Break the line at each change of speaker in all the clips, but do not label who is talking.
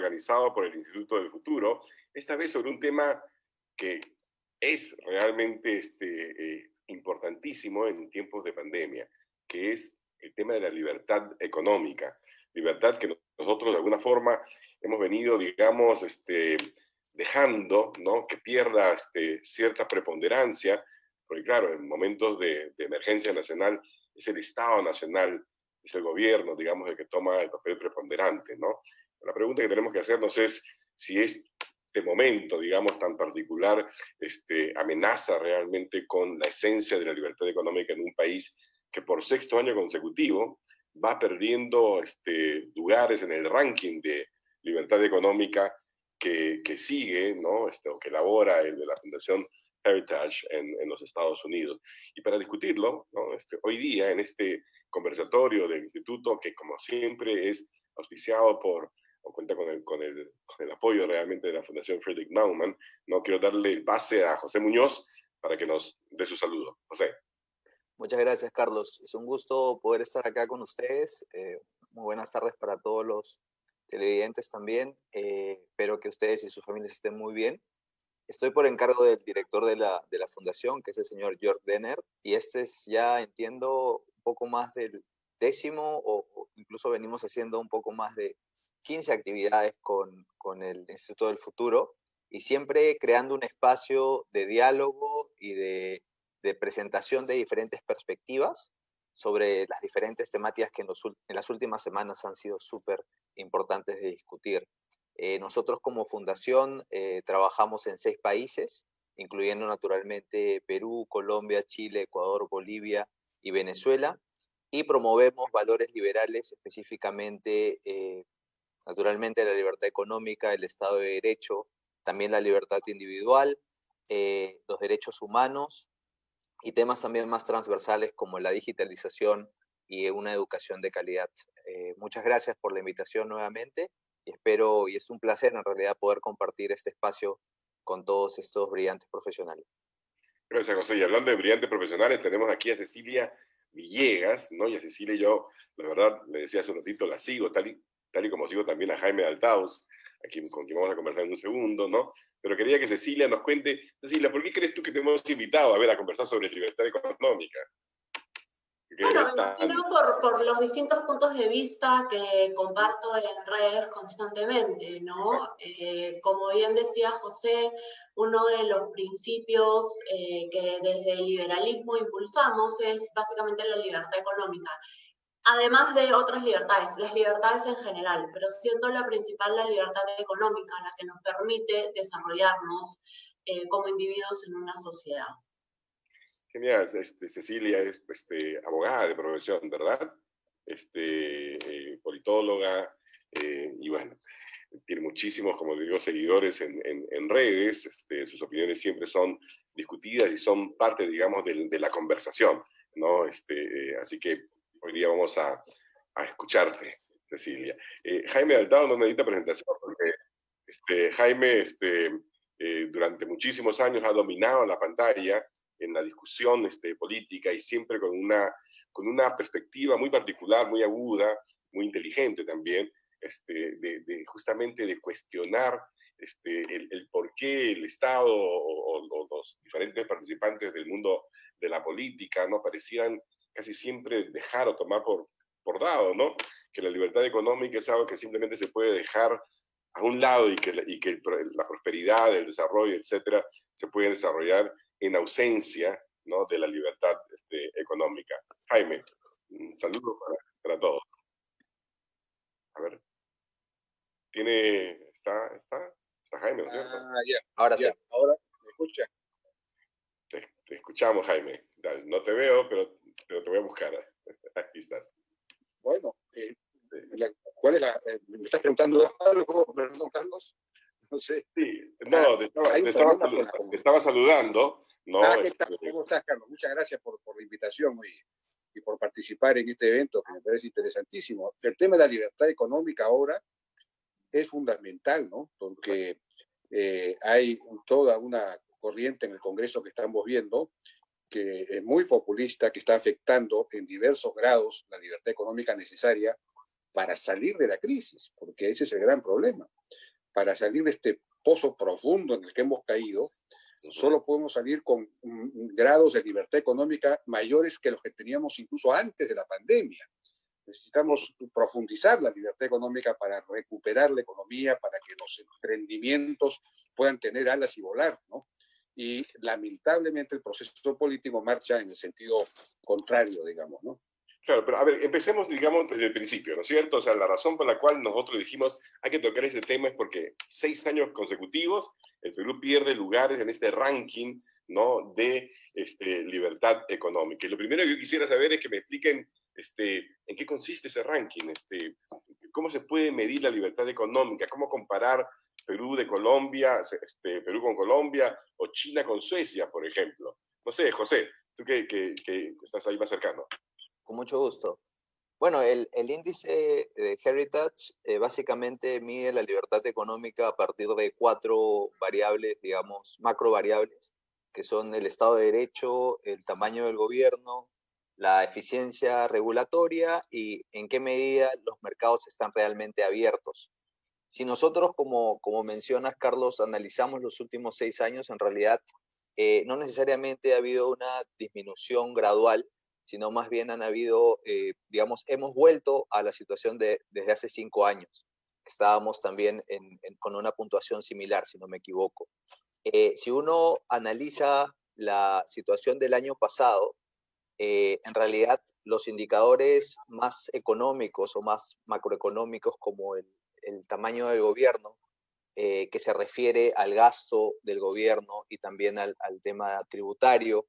organizado por el Instituto del Futuro, esta vez sobre un tema que es realmente importantísimo en tiempos de pandemia, que es el tema de la libertad económica. Libertad que nosotros de alguna forma hemos venido, digamos, dejando, ¿no?, que pierda cierta preponderancia, porque claro, en momentos de emergencia nacional es el Estado nacional, es el gobierno, digamos, el que toma el papel preponderante, ¿no? La pregunta que tenemos que hacernos es si este momento, digamos, tan particular, amenaza realmente con la esencia de la libertad económica en un país que por sexto año consecutivo va perdiendo lugares en el ranking de libertad económica que sigue, ¿no? O que elabora el de la Fundación Heritage en los Estados Unidos. Y para discutirlo, ¿no?, hoy día en este conversatorio del instituto, que como siempre es auspiciado por, o cuenta con el apoyo realmente de la Fundación Friedrich Naumann, no quiero darle el pase a José Muñoz para que nos dé su saludo. José.
Muchas gracias, Carlos. Es un gusto poder estar acá con ustedes. Muy buenas tardes para todos los televidentes también. Espero que ustedes y sus familias estén muy bien. Estoy por encargo del director de la fundación, que es el señor Jörg Denner, y este es ya, entiendo, un poco más del 10º, o incluso venimos haciendo un poco más de 15 actividades con el Instituto del Futuro, y siempre creando un espacio de diálogo y de presentación de diferentes perspectivas sobre las diferentes temáticas que en las últimas semanas han sido súper importantes de discutir. Nosotros como fundación trabajamos en 6 países, incluyendo naturalmente Perú, Colombia, Chile, Ecuador, Bolivia y Venezuela, y promovemos valores liberales, específicamente, naturalmente, la libertad económica, el Estado de Derecho, también la libertad individual, los derechos humanos y temas también más transversales como la digitalización y una educación de calidad. Muchas gracias por la invitación nuevamente y espero, y es un placer en realidad, poder compartir este espacio con todos estos brillantes profesionales.
Gracias, José. Y hablando de brillantes profesionales, tenemos aquí a Cecilia Villegas, ¿no? Y a Cecilia yo, la verdad, le decía hace un ratito, la sigo, tal y como sigo también a Jaime Altaus, con quien vamos a conversar en un segundo, ¿no? Pero quería que Cecilia nos cuente, Cecilia, ¿por qué crees tú que te hemos invitado a ver a conversar sobre libertad económica?
Bueno, me imagino por los distintos puntos de vista que comparto en redes constantemente, ¿no? Como bien decía José, uno de los principios que desde el liberalismo impulsamos es básicamente la libertad económica. Además de otras libertades, las libertades en general, pero siendo la principal la libertad económica, la que nos permite desarrollarnos como individuos en una sociedad.
Genial, Cecilia es abogada de profesión, ¿verdad? Politóloga, y bueno, tiene muchísimos, como digo, seguidores en redes, sus opiniones siempre son discutidas y son parte, digamos, de la conversación, ¿no? Así que hoy día vamos a escucharte, Cecilia. Jaime Altao no necesita presentación, porque Jaime durante muchísimos años ha dominado la pantalla en la discusión política y siempre con una perspectiva muy particular, muy aguda, muy inteligente también, justamente de cuestionar el por qué el Estado o los diferentes participantes del mundo de la política no parecían casi siempre dejar o tomar por dado, ¿no? Que la libertad económica es algo que simplemente se puede dejar a un lado y que la prosperidad, el desarrollo, etcétera, se puede desarrollar en ausencia, ¿no?, de la libertad económica. Jaime, un saludo para todos. A ver. ¿Está Jaime, ¿no es cierto?
Ya.
Ahora
ya.
sí.
Ahora, ¿me escucha?
Te escuchamos, Jaime. No te veo, pero te voy a buscar. Aquí estás.
Bueno, ¿cuál es ¿me estás preguntando algo, perdón, Carlos? No sé.
Sí, no, te estaba saludando. ¿No?
¿Qué tal? ¿Cómo estás, Carlos? Muchas gracias por la invitación y por participar en este evento que me parece interesantísimo. El tema de la libertad económica ahora es fundamental, ¿no? Porque hay toda una corriente en el Congreso que estamos viendo que es muy populista, que está afectando en diversos grados la libertad económica necesaria para salir de la crisis, porque ese es el gran problema. para salir de este pozo profundo en el que hemos caído, solo podemos salir con grados de libertad económica mayores que los que teníamos incluso antes de la pandemia. Necesitamos profundizar la libertad económica para recuperar la economía, para que los emprendimientos puedan tener alas y volar, ¿no? Y lamentablemente el proceso político marcha en el sentido contrario, digamos, ¿no?
Claro, pero a ver, empecemos, digamos, desde el principio, ¿no es cierto? O sea, la razón por la cual nosotros dijimos hay que tocar ese tema es porque 6 años consecutivos el Perú pierde lugares en este ranking, ¿no?, de libertad económica. Y lo primero que yo quisiera saber es que me expliquen en qué consiste ese ranking, cómo se puede medir la libertad económica, cómo comparar Perú de Colombia, Perú con Colombia o China con Suecia, por ejemplo. No sé, José, tú que estás ahí más cercano.
Con mucho gusto. Bueno, el índice de Heritage básicamente mide la libertad económica a partir de 4 variables, digamos, macro variables, que son el Estado de Derecho, el tamaño del gobierno, la eficiencia regulatoria y en qué medida los mercados están realmente abiertos. Si nosotros, como mencionas, Carlos, analizamos los últimos 6 años, en realidad no necesariamente ha habido una disminución gradual, sino más bien han habido, digamos, hemos vuelto a la situación desde hace 5 años. Estábamos también con una puntuación similar, si no me equivoco. Si uno analiza la situación del año pasado, en realidad los indicadores más económicos o más macroeconómicos como el tamaño del gobierno, que se refiere al gasto del gobierno y también al tema tributario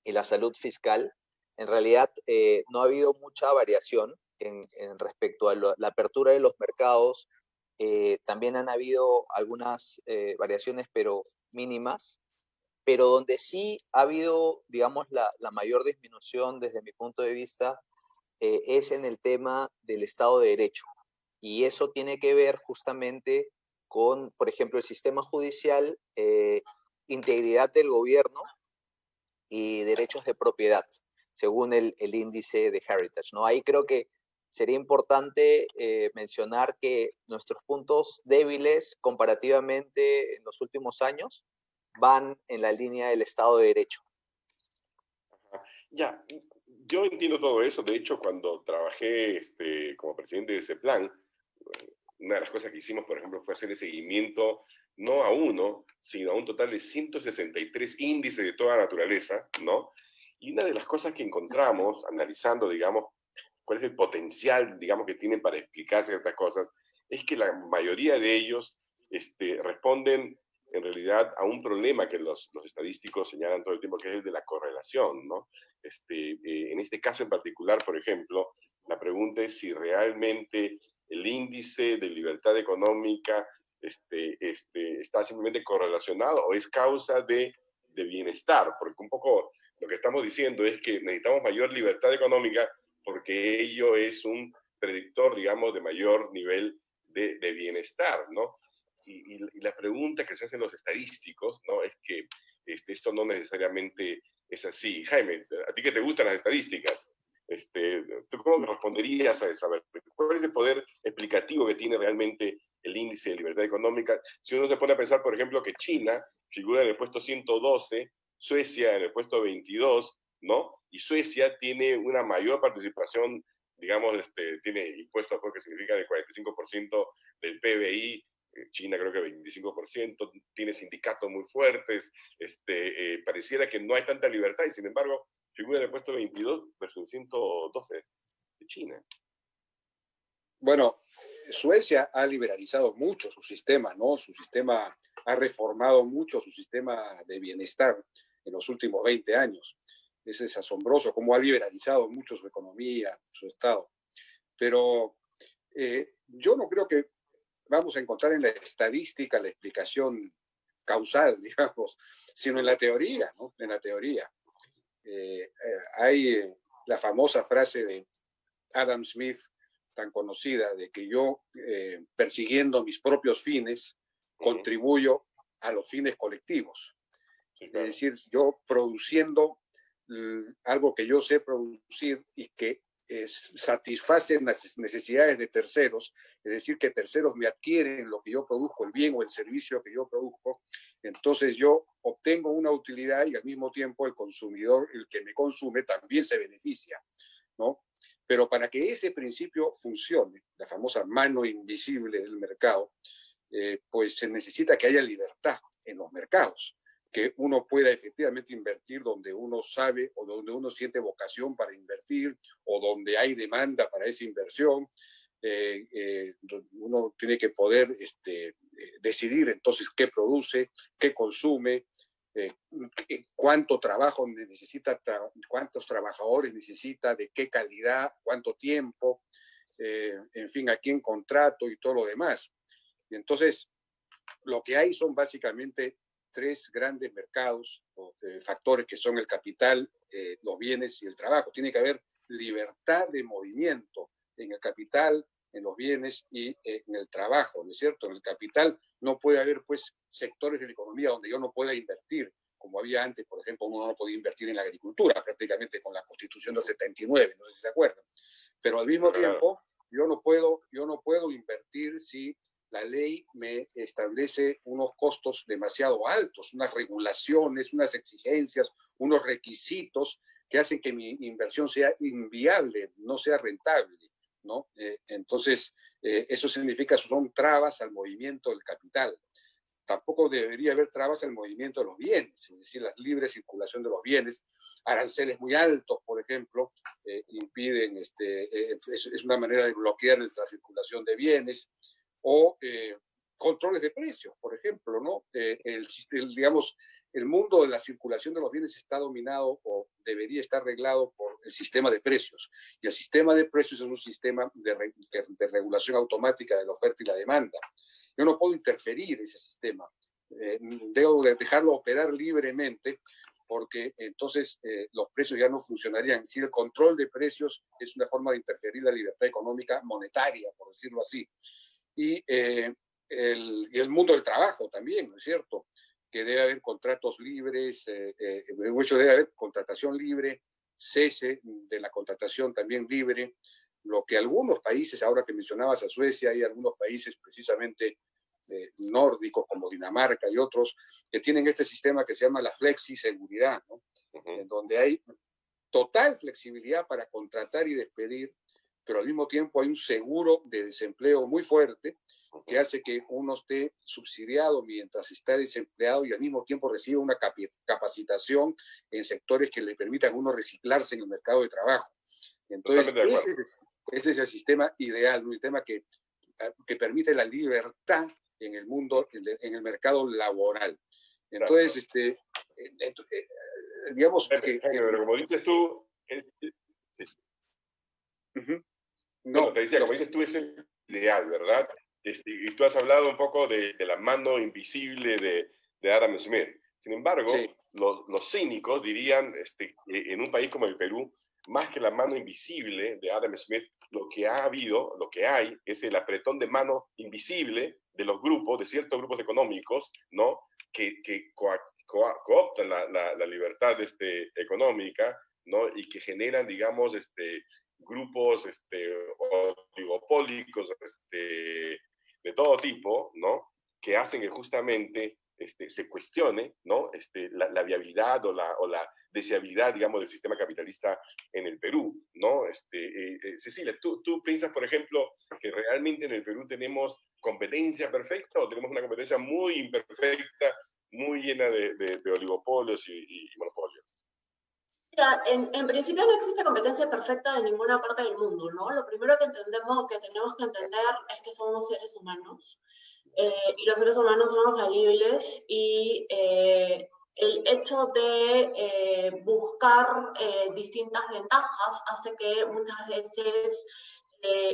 y la salud fiscal, en realidad no ha habido mucha variación en respecto a la apertura de los mercados. También han habido algunas variaciones, pero mínimas, pero donde sí ha habido, digamos, la mayor disminución desde mi punto de vista es en el tema del Estado de Derecho. Y eso tiene que ver justamente con, por ejemplo, el sistema judicial, integridad del gobierno y derechos de propiedad, según el índice de Heritage, ¿no? Ahí creo que sería importante mencionar que nuestros puntos débiles comparativamente en los últimos años van en la línea del Estado de Derecho.
Ya, yo entiendo todo eso. De hecho, cuando trabajé como presidente de ese plan, una de las cosas que hicimos, por ejemplo, fue hacer el seguimiento no a uno, sino a un total de 163 índices de toda naturaleza, ¿no? Y una de las cosas que encontramos, analizando, digamos, cuál es el potencial, digamos, que tienen para explicar ciertas cosas, es que la mayoría de ellos responden en realidad a un problema que los estadísticos señalan todo el tiempo, que es el de la correlación, ¿no? En este caso en particular, por ejemplo, la pregunta es si realmente el índice de libertad económica está simplemente correlacionado o es causa de bienestar, porque un poco lo que estamos diciendo es que necesitamos mayor libertad económica porque ello es un predictor, digamos, de mayor nivel de bienestar, ¿no? Y la pregunta que se hacen los estadísticos, ¿no?, es que esto no necesariamente es así. Jaime, ¿a ti que te gustan las estadísticas? ¿Tú cómo responderías a eso? A ver, ¿cuál es el poder explicativo que tiene realmente el índice de libertad económica? Si uno se pone a pensar, por ejemplo, que China figura en el puesto 112, Suecia en el puesto 22, ¿no? Y Suecia tiene una mayor participación, digamos, tiene impuestos que significan el 45% del PBI, China creo que 25%, tiene sindicatos muy fuertes, pareciera que no hay tanta libertad y sin embargo figura en el puesto 22 versus 112 de China.
Bueno, Suecia ha liberalizado mucho su sistema, ¿no? Su sistema ha reformado mucho su sistema de bienestar en los últimos 20 años. Es asombroso cómo ha liberalizado mucho su economía, su Estado. Pero yo no creo que vamos a encontrar en la estadística la explicación causal, digamos, sino en la teoría, ¿no? En la teoría. Hay la famosa frase de Adam Smith, tan conocida, de que yo, persiguiendo mis propios fines, contribuyo a los fines colectivos. Sí, claro. Es decir, yo produciendo algo que yo sé producir y que satisfacen las necesidades de terceros, es decir, que terceros me adquieren lo que yo produzco, el bien o el servicio que yo produzco, entonces yo obtengo una utilidad y al mismo tiempo el consumidor, el que me consume, también se beneficia, ¿no? Pero para que ese principio funcione, la famosa mano invisible del mercado, pues se necesita que haya libertad en los mercados, que uno pueda efectivamente invertir donde uno sabe o donde uno siente vocación para invertir o donde hay demanda para esa inversión. Uno tiene que poder decidir entonces qué produce, qué consume, cuánto trabajo necesita, cuántos trabajadores necesita, de qué calidad, cuánto tiempo, en fin, a quién contrato y todo lo demás. Y entonces, lo que hay son básicamente tres grandes mercados o factores que son el capital, los bienes y el trabajo. Tiene que haber libertad de movimiento en el capital, en los bienes y en el trabajo, ¿no es cierto? En el capital no puede haber, pues, sectores de la economía donde yo no pueda invertir, como había antes, por ejemplo, uno no podía invertir en la agricultura prácticamente con la Constitución del 79, no sé si se acuerdan. Pero al mismo tiempo, yo no puedo invertir si la ley me establece unos costos demasiado altos, unas regulaciones, unas exigencias, unos requisitos que hacen que mi inversión sea inviable, no sea rentable, ¿no? Entonces, eso significa que son trabas al movimiento del capital. Tampoco debería haber trabas al movimiento de los bienes, es decir, la libre circulación de los bienes. Aranceles muy altos, por ejemplo, impiden, es una manera de bloquear la circulación de bienes, o controles de precios, por ejemplo, ¿no? Digamos, el mundo de la circulación de los bienes está dominado o debería estar reglado por el sistema de precios. Y el sistema de precios es un sistema de regulación automática de la oferta y la demanda. Yo no puedo interferir en ese sistema. Debo dejarlo operar libremente porque entonces los precios ya no funcionarían. Si el control de precios es una forma de interferir la libertad económica monetaria, por decirlo así. Y el mundo del trabajo también, ¿no es cierto? Que debe haber contratos libres, debe haber contratación libre, cese de la contratación también libre, lo que algunos países, ahora que mencionabas a Suecia, hay algunos países precisamente nórdicos como Dinamarca y otros, que tienen este sistema que se llama la flexi-seguridad, ¿no? En donde hay total flexibilidad para contratar y despedir, pero al mismo tiempo hay un seguro de desempleo muy fuerte que hace que uno esté subsidiado mientras está desempleado y al mismo tiempo recibe una capacitación en sectores que le permitan a uno reciclarse en el mercado de trabajo. Entonces, ese es el sistema ideal, un sistema que permite la libertad en el mundo, en el mercado laboral. Entonces, digamos que...
Pero como dices tú... Sí. No, te decía, como dices tú, es el ideal, ¿verdad? Y tú has hablado un poco de la mano invisible de Adam Smith. Sin embargo, sí, los cínicos dirían, en un país como el Perú, más que la mano invisible de Adam Smith, lo que ha habido, lo que hay, es el apretón de mano invisible de los grupos, de ciertos grupos económicos, ¿no? Que cooptan la libertad económica, ¿no? Y que generan, digamos, grupos oligopólicos de todo tipo, ¿no? Que hacen que justamente se cuestione, ¿no? La viabilidad o la deseabilidad, digamos, del sistema capitalista en el Perú, ¿no? Cecilia, ¿tú piensas, por ejemplo, que realmente en el Perú tenemos competencia perfecta o tenemos una competencia muy imperfecta, muy llena de oligopolios y monopolios?
En principio no existe competencia perfecta de ninguna parte del mundo, ¿no? Lo primero que tenemos que entender es que somos seres humanos y los seres humanos somos falibles y el hecho de buscar distintas ventajas hace que muchas veces,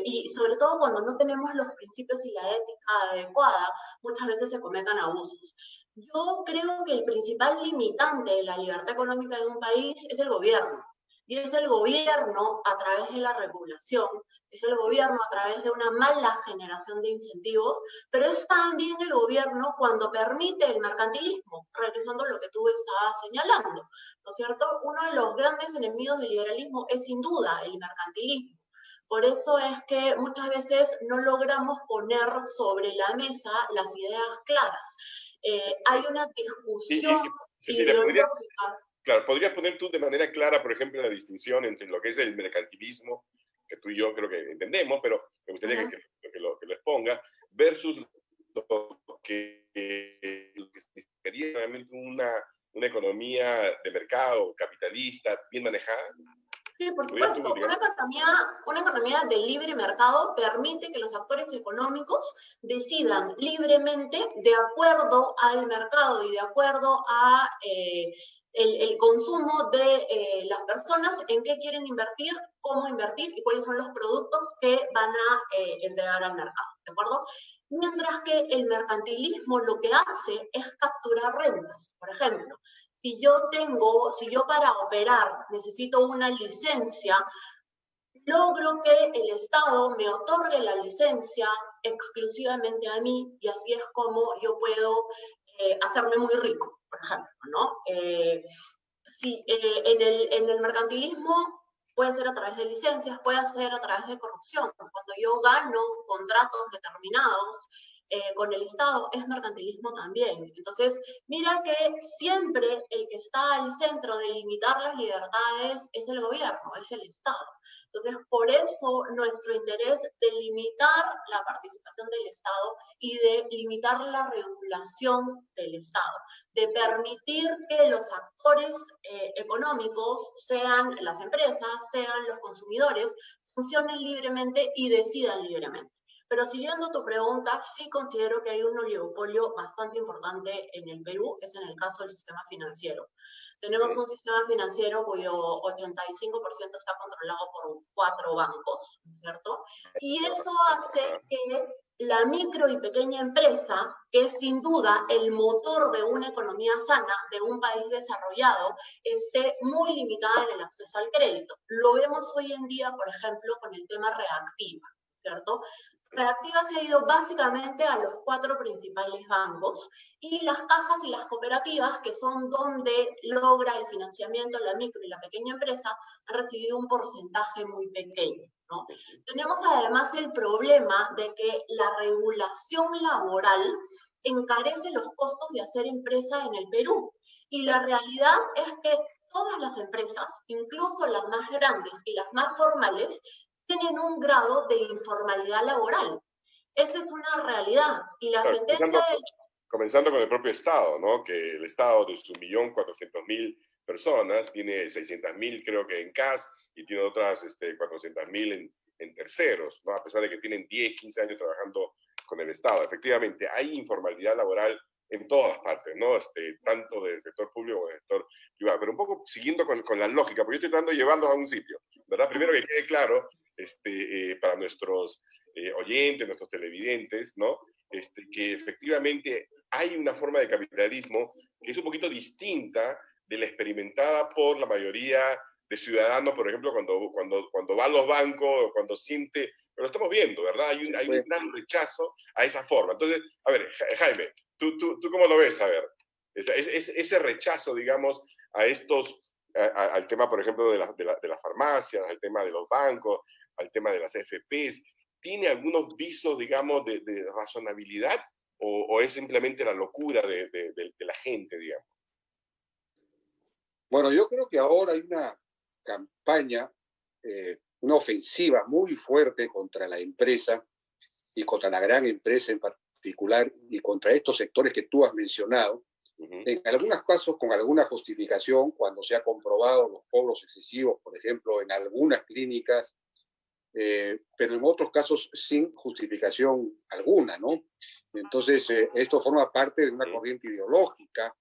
y sobre todo cuando no tenemos los principios y la ética adecuada, muchas veces se cometan abusos. Yo creo que el principal limitante de la libertad económica de un país es el gobierno. y es el gobierno a través de la regulación, es el gobierno a través de una mala generación de incentivos, pero es también el gobierno cuando permite el mercantilismo, regresando a lo que tú estabas señalando, ¿no es cierto? Uno de los grandes enemigos del liberalismo es sin duda el mercantilismo. Por eso es que muchas veces no logramos poner sobre la mesa las ideas claras. Hay una discusión
Cecilia,
ideológica.
Claro, ¿podrías poner tú de manera clara, por ejemplo, la distinción entre lo que es el mercantilismo, que tú y yo creo que entendemos, pero me gustaría que lo exponga, versus lo que sería realmente una economía de mercado, capitalista, bien manejada?
Sí, por supuesto. Una economía de libre mercado permite que los actores económicos decidan libremente, de acuerdo al mercado y de acuerdo a el consumo de las personas, en qué quieren invertir, cómo invertir y cuáles son los productos que van a entregar al mercado, ¿de acuerdo? Mientras que el mercantilismo lo que hace es capturar rentas. Por ejemplo, si yo para operar necesito una licencia, logro que el Estado me otorgue la licencia exclusivamente a mí y así es como yo puedo hacerme muy rico, por ejemplo, ¿no? En el mercantilismo puede ser a través de licencias, puede ser a través de corrupción. Cuando yo gano contratos determinados con el Estado, es mercantilismo también. Entonces, mira que siempre el que está al centro de limitar las libertades es el gobierno, es el Estado. Entonces, por eso nuestro interés de limitar la participación del Estado y de limitar la regulación del Estado, de permitir que los actores económicos, sean las empresas, sean los consumidores, funcionen libremente y decidan libremente. Pero siguiendo tu pregunta, sí considero que hay un oligopolio bastante importante en el Perú, es en el caso del sistema financiero. Tenemos un sistema financiero cuyo 85% está controlado por 4 bancos, ¿cierto? Y eso hace que la micro y pequeña empresa, que es sin duda el motor de una economía sana, de un país desarrollado, esté muy limitada en el acceso al crédito. Lo vemos hoy en día, por ejemplo, con el tema Reactiva, ¿cierto? Reactiva se ha ido básicamente a los 4 principales bancos y las cajas y las cooperativas, que son donde logra el financiamiento la micro y la pequeña empresa, han recibido un porcentaje muy pequeño, ¿no? Tenemos además el problema de que la regulación laboral encarece los costos de hacer empresa en el Perú. Y la realidad es que todas las empresas, incluso las más grandes y las más formales, tienen un grado de informalidad laboral. Esa es una realidad. Y la sentencia
comenzando con el propio Estado, ¿no? Que el Estado de sus 1.400.000 personas tiene 600.000 creo que en CAS y tiene otras 400.000 en terceros, ¿no? A pesar de que tienen 10, 15 años trabajando con el Estado. Efectivamente, hay informalidad laboral en todas partes, ¿no? Tanto del sector público como del sector privado. Pero un poco siguiendo con la lógica, porque yo estoy tratando de llevarlos a un sitio, ¿verdad? Primero que quede claro, para nuestros oyentes, nuestros televidentes, ¿no? Que efectivamente hay una forma de capitalismo que es un poquito distinta de la experimentada por la mayoría de ciudadanos, por ejemplo, cuando va a los bancos, cuando siente, pero lo estamos viendo, ¿verdad? Hay un gran rechazo a esa forma. Entonces, a ver, Jaime, ¿tú cómo lo ves? A ver, ese rechazo, digamos, a estos, al tema, por ejemplo, de las farmacias, al tema de los bancos, al tema de las FPs, ¿tiene algunos visos, digamos, de razonabilidad o es simplemente la locura de la gente, digamos?
Bueno, yo creo que ahora hay una campaña, una ofensiva muy fuerte contra la empresa y contra la gran empresa en particular y contra estos sectores que tú has mencionado. En algunos casos con alguna justificación, cuando se ha comprobado los cobros excesivos, por ejemplo, en algunas clínicas, pero en otros casos sin justificación alguna, ¿no? Entonces, esto forma parte de una corriente ideológica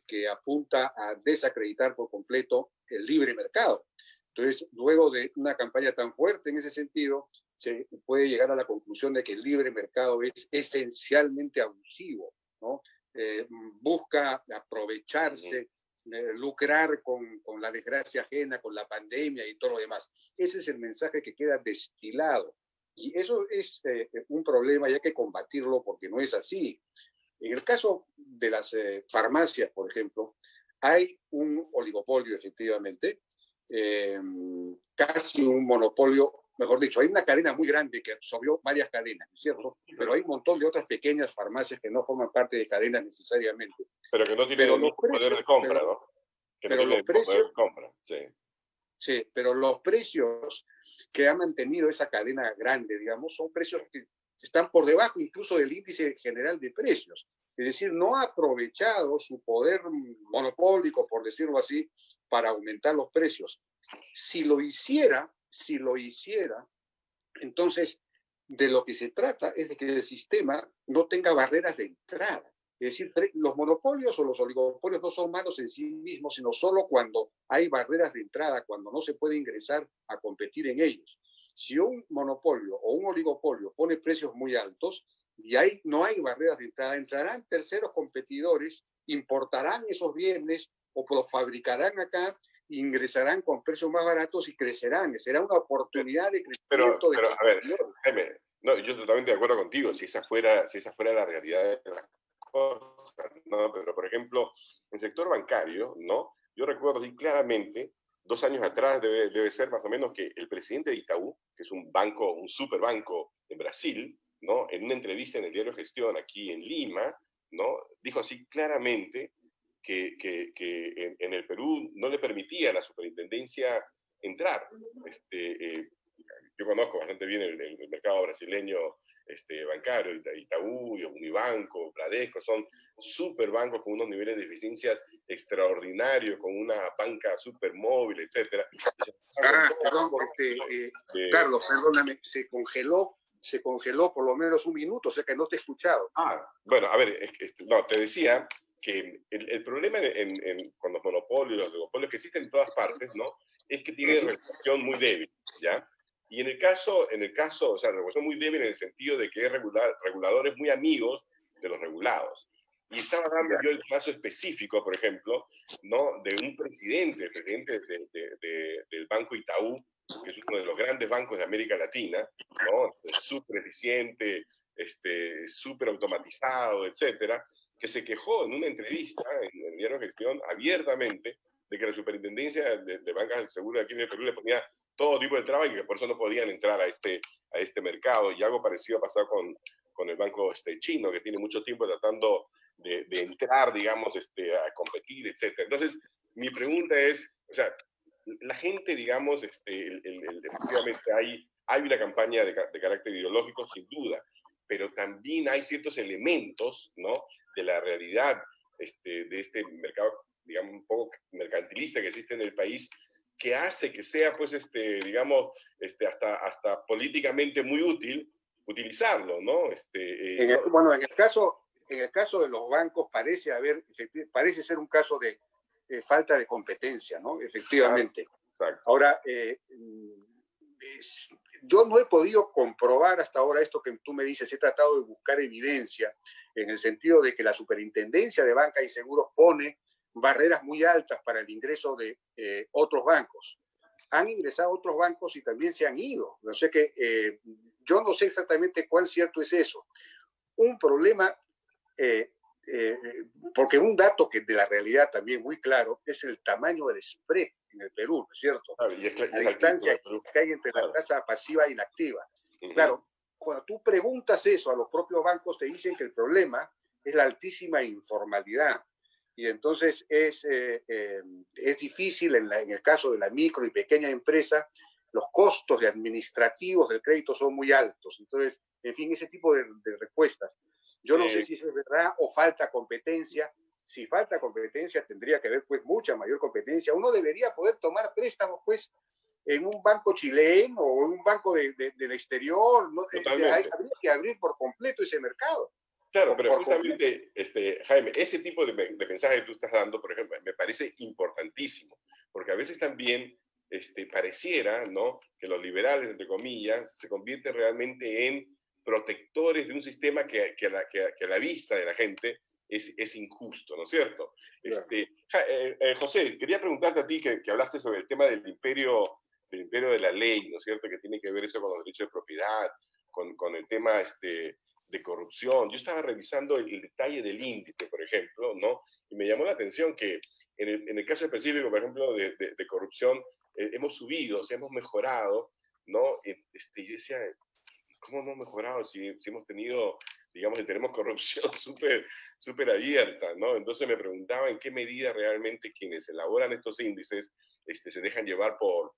que apunta a desacreditar por completo el libre mercado. Entonces, luego de una campaña tan fuerte en ese sentido, se puede llegar a la conclusión de que el libre mercado es esencialmente abusivo, ¿no? Busca aprovecharse lucrar con la desgracia ajena, con la pandemia y todo lo demás. Ese es el mensaje que queda destilado. Y eso es un problema y hay que combatirlo porque no es así. En el caso de las farmacias, por ejemplo, hay un oligopolio, efectivamente, casi un monopolio, mejor dicho, hay una cadena muy grande que absorbió varias cadenas, ¿no es cierto? Pero hay un montón de otras pequeñas farmacias que no forman parte de cadenas necesariamente.
Pero que no tienen el mismo poder de compra, ¿no? Que no tienen el mismo poder de compra, sí.
Sí, pero los precios que ha mantenido esa cadena grande, digamos, son precios que están por debajo incluso del índice general de precios. Es decir, no ha aprovechado su poder monopólico, por decirlo así, para aumentar los precios. Si lo hiciera, entonces de lo que se trata es de que el sistema no tenga barreras de entrada. Es decir, los monopolios o los oligopolios no son malos en sí mismos, sino solo cuando hay barreras de entrada, cuando no se puede ingresar a competir en ellos. Si un monopolio o un oligopolio pone precios muy altos y no hay barreras de entrada, entrarán terceros competidores, importarán esos bienes o los fabricarán acá, ingresarán con precios más baratos y crecerán. Será una oportunidad de crecimiento.
Pero a ver, Jaime, no, yo totalmente de acuerdo contigo, si esa fuera la realidad de las cosas, ¿no? Pero, por ejemplo, en el sector bancario, ¿no? Yo recuerdo así claramente, 2 años atrás debe ser más o menos que el presidente de Itaú, que es un banco, un superbanco en Brasil, ¿no? En una entrevista en el diario Gestión aquí en Lima, ¿no? Dijo así claramente que en el Perú no le permitía a la superintendencia entrar. Yo conozco bastante bien el mercado brasileño bancario, Itaú, Unibanco, Bradesco, son super bancos con unos niveles de eficiencias extraordinarios, con una banca super móvil, etc.
Perdón, Carlos, perdóname, se congeló por lo menos un minuto, o sea que no te he escuchado.
Bueno, a ver, no, te decía que el problema con los monopolios, los oligopolios que existen en todas partes, ¿no? Es que tienen regulación muy débil, ¿ya? Y en el caso, o sea, la regulación muy débil en el sentido de que es reguladores muy amigos de los regulados. Y estaba dando yo el caso específico, por ejemplo, ¿no? De un presidente del Banco Itaú, que es uno de los grandes bancos de América Latina, ¿no? Súper eficiente, súper automatizado, etcétera, que se quejó en una entrevista en el diario Gestión abiertamente de que la superintendencia de bancas de seguro de aquí en el Perú le ponía todo tipo de trabas y que por eso no podían entrar a este mercado. Y algo parecido ha pasado con el banco chino, que tiene mucho tiempo tratando de entrar, digamos, a competir, etc. Entonces, mi pregunta es, o sea, la gente, digamos, efectivamente hay una campaña de carácter ideológico, sin duda, pero también hay ciertos elementos, ¿no?, de la realidad de este mercado, digamos, un poco mercantilista que existe en el país, que hace que sea, pues, digamos, hasta políticamente muy útil utilizarlo, ¿no?
Bueno, en el caso de los bancos parece ser un caso de falta de competencia, ¿no? Efectivamente.
Exacto.
Ahora, yo no he podido comprobar hasta ahora esto que tú me dices, he tratado de buscar evidencia en el sentido de que la Superintendencia de Banca y Seguros pone barreras muy altas para el ingreso de otros bancos. Han ingresado otros bancos y también se han ido. No sé yo no sé exactamente cuál cierto es eso. Un problema, porque un dato que de la realidad también muy claro es el tamaño del spread en el Perú, ¿no es cierto? La distancia que hay entre la tasa pasiva y la activa. Claro, cuando tú preguntas eso a los propios bancos, te dicen que el problema es la altísima informalidad. Y entonces es difícil en el caso de la micro y pequeña empresa, los costos administrativos del crédito son muy altos. Entonces, en fin, ese tipo de respuestas. Yo no sé si eso es verdad o falta competencia. Si falta competencia, tendría que haber pues mucha mayor competencia. Uno debería poder tomar préstamos pues en un banco chileno o en un banco del exterior, ¿no? Habría que abrir por completo ese mercado.
Claro, pero justamente, Jaime, ese tipo de mensaje que tú estás dando, por ejemplo, me parece importantísimo, porque a veces también pareciera, ¿no?, que los liberales, entre comillas, se convierten realmente en protectores de un sistema que a la vista de la gente es injusto, ¿no es cierto?
Claro.
José, quería preguntarte a ti que hablaste sobre el tema del imperio de la ley, ¿no es cierto? Que tiene que ver eso con los derechos de propiedad, con el tema de corrupción. Yo estaba revisando el detalle del índice, por ejemplo, ¿no? Y me llamó la atención que en el caso específico, por ejemplo, de corrupción, hemos subido, o sea, hemos mejorado, ¿no? Yo decía, ¿cómo hemos mejorado si hemos tenido, digamos, que tenemos corrupción súper abierta, ¿no? Entonces me preguntaba en qué medida realmente quienes elaboran estos índices se dejan llevar por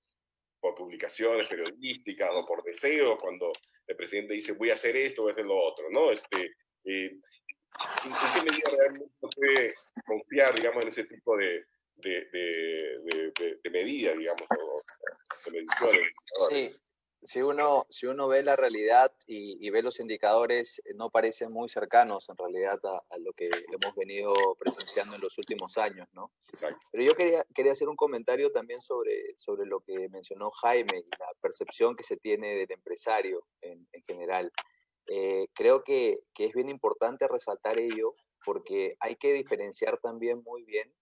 publicaciones periodísticas o por deseos, cuando el presidente dice voy a hacer esto, voy a hacer lo otro, ¿no? ¿En qué medida realmente se puede confiar, digamos, en ese tipo de medidas, digamos, o de mediciones?
Sí, si uno ve la realidad y ve los indicadores, no parecen muy cercanos en realidad a lo que hemos venido presenciando en los últimos años, ¿no?
Exacto.
Pero yo quería hacer un comentario también sobre lo que mencionó Jaime y la percepción que se tiene del empresario en general. Creo que es bien importante resaltar ello porque hay que diferenciar también muy bien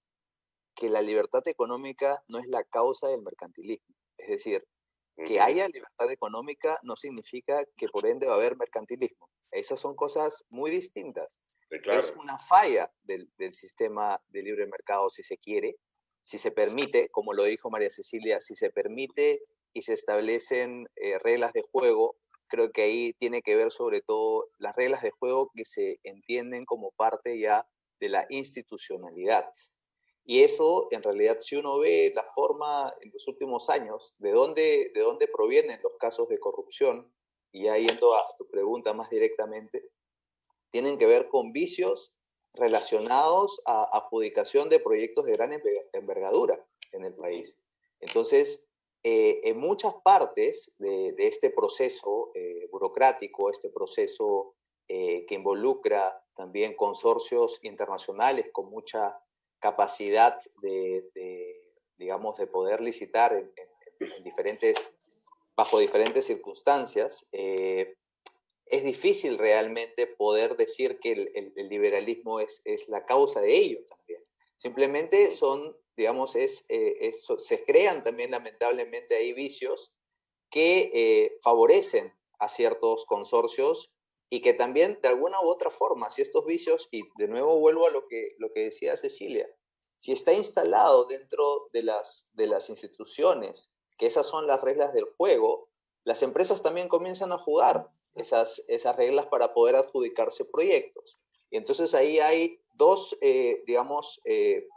que la libertad económica no es la causa del mercantilismo. Es decir, que haya libertad económica no significa que por ende va a haber mercantilismo. Esas son cosas muy distintas.
Claro.
Es una falla del sistema de libre mercado, si se quiere, si se permite, como lo dijo María Cecilia, si se permite y se establecen reglas de juego, creo que ahí tiene que ver sobre todo las reglas de juego que se entienden como parte ya de la institucionalidad. Y eso, en realidad, si uno ve la forma en los últimos años, de dónde provienen los casos de corrupción, y ya yendo a tu pregunta más directamente, tienen que ver con vicios relacionados a adjudicación de proyectos de gran envergadura en el país. Entonces, en muchas partes de este proceso burocrático, este proceso que involucra también consorcios internacionales con mucha capacidad digamos, de poder licitar bajo diferentes circunstancias, es difícil realmente poder decir que el liberalismo es la causa de ello también. Simplemente son, digamos, se crean también lamentablemente ahí vicios que favorecen a ciertos consorcios y que también de alguna u otra forma, si estos vicios, y de nuevo vuelvo a lo que decía Cecilia, si está instalado dentro de las instituciones, que esas son las reglas del juego, las empresas también comienzan a jugar esas reglas para poder adjudicarse proyectos. Y entonces ahí hay dos, digamos,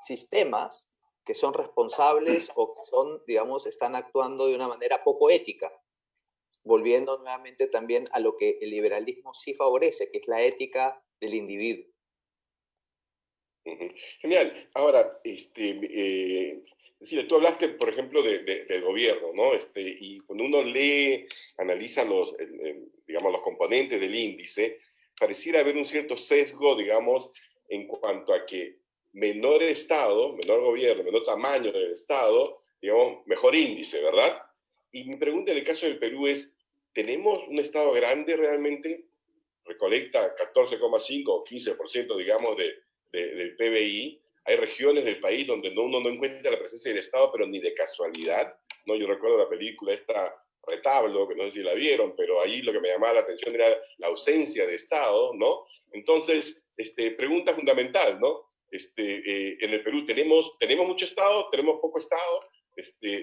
sistemas que son responsables o que son, digamos, están actuando de una manera poco ética, volviendo nuevamente también a lo que el liberalismo sí favorece, que es la ética del individuo.
Genial. Ahora, Cecilia, tú hablaste, por ejemplo, del gobierno, ¿no? Y cuando uno lee, analiza digamos, los componentes del índice, pareciera haber un cierto sesgo, digamos, en cuanto a que menor Estado, menor gobierno, menor tamaño del Estado, digamos, mejor índice, ¿verdad? Y mi pregunta en el caso del Perú es, ¿tenemos un Estado grande realmente? Recolecta 14,5 o 15%, digamos, del PBI. Hay regiones del país donde uno no encuentra la presencia del Estado, pero ni de casualidad, ¿no? Yo recuerdo la película esta Retablo, que no sé si la vieron, pero ahí lo que me llamaba la atención era la ausencia de Estado, ¿no? Entonces, pregunta fundamental, ¿no? En el Perú, ¿tenemos mucho Estado? ¿Tenemos poco Estado?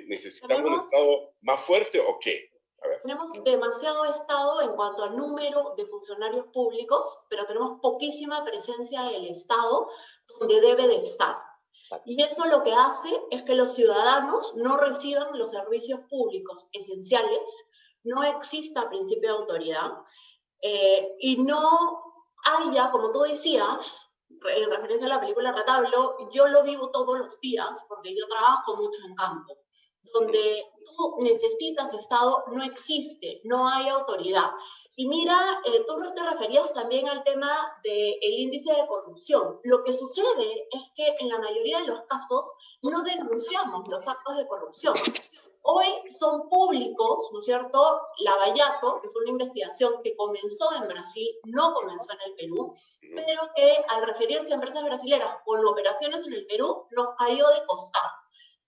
¿Necesitamos un Estado más fuerte o qué?
Tenemos demasiado Estado en cuanto al número de funcionarios públicos, pero tenemos poquísima presencia del Estado donde debe de estar. Y eso lo que hace es que los ciudadanos no reciban los servicios públicos esenciales, no exista principio de autoridad y no haya, como tú decías, en referencia a la película Retablo, yo lo vivo todos los días porque yo trabajo mucho en campo. donde tú necesitas Estado, no existe, no hay autoridad. Y mira, tú te referías también al tema del índice de corrupción. Lo que sucede es que en la mayoría de los casos no denunciamos los actos de corrupción. Hoy son públicos, ¿no es cierto? Lavallato, que fue una investigación que comenzó en Brasil, no comenzó en el Perú, pero que al referirse a empresas brasileñas con operaciones en el Perú, nos cayó de costado.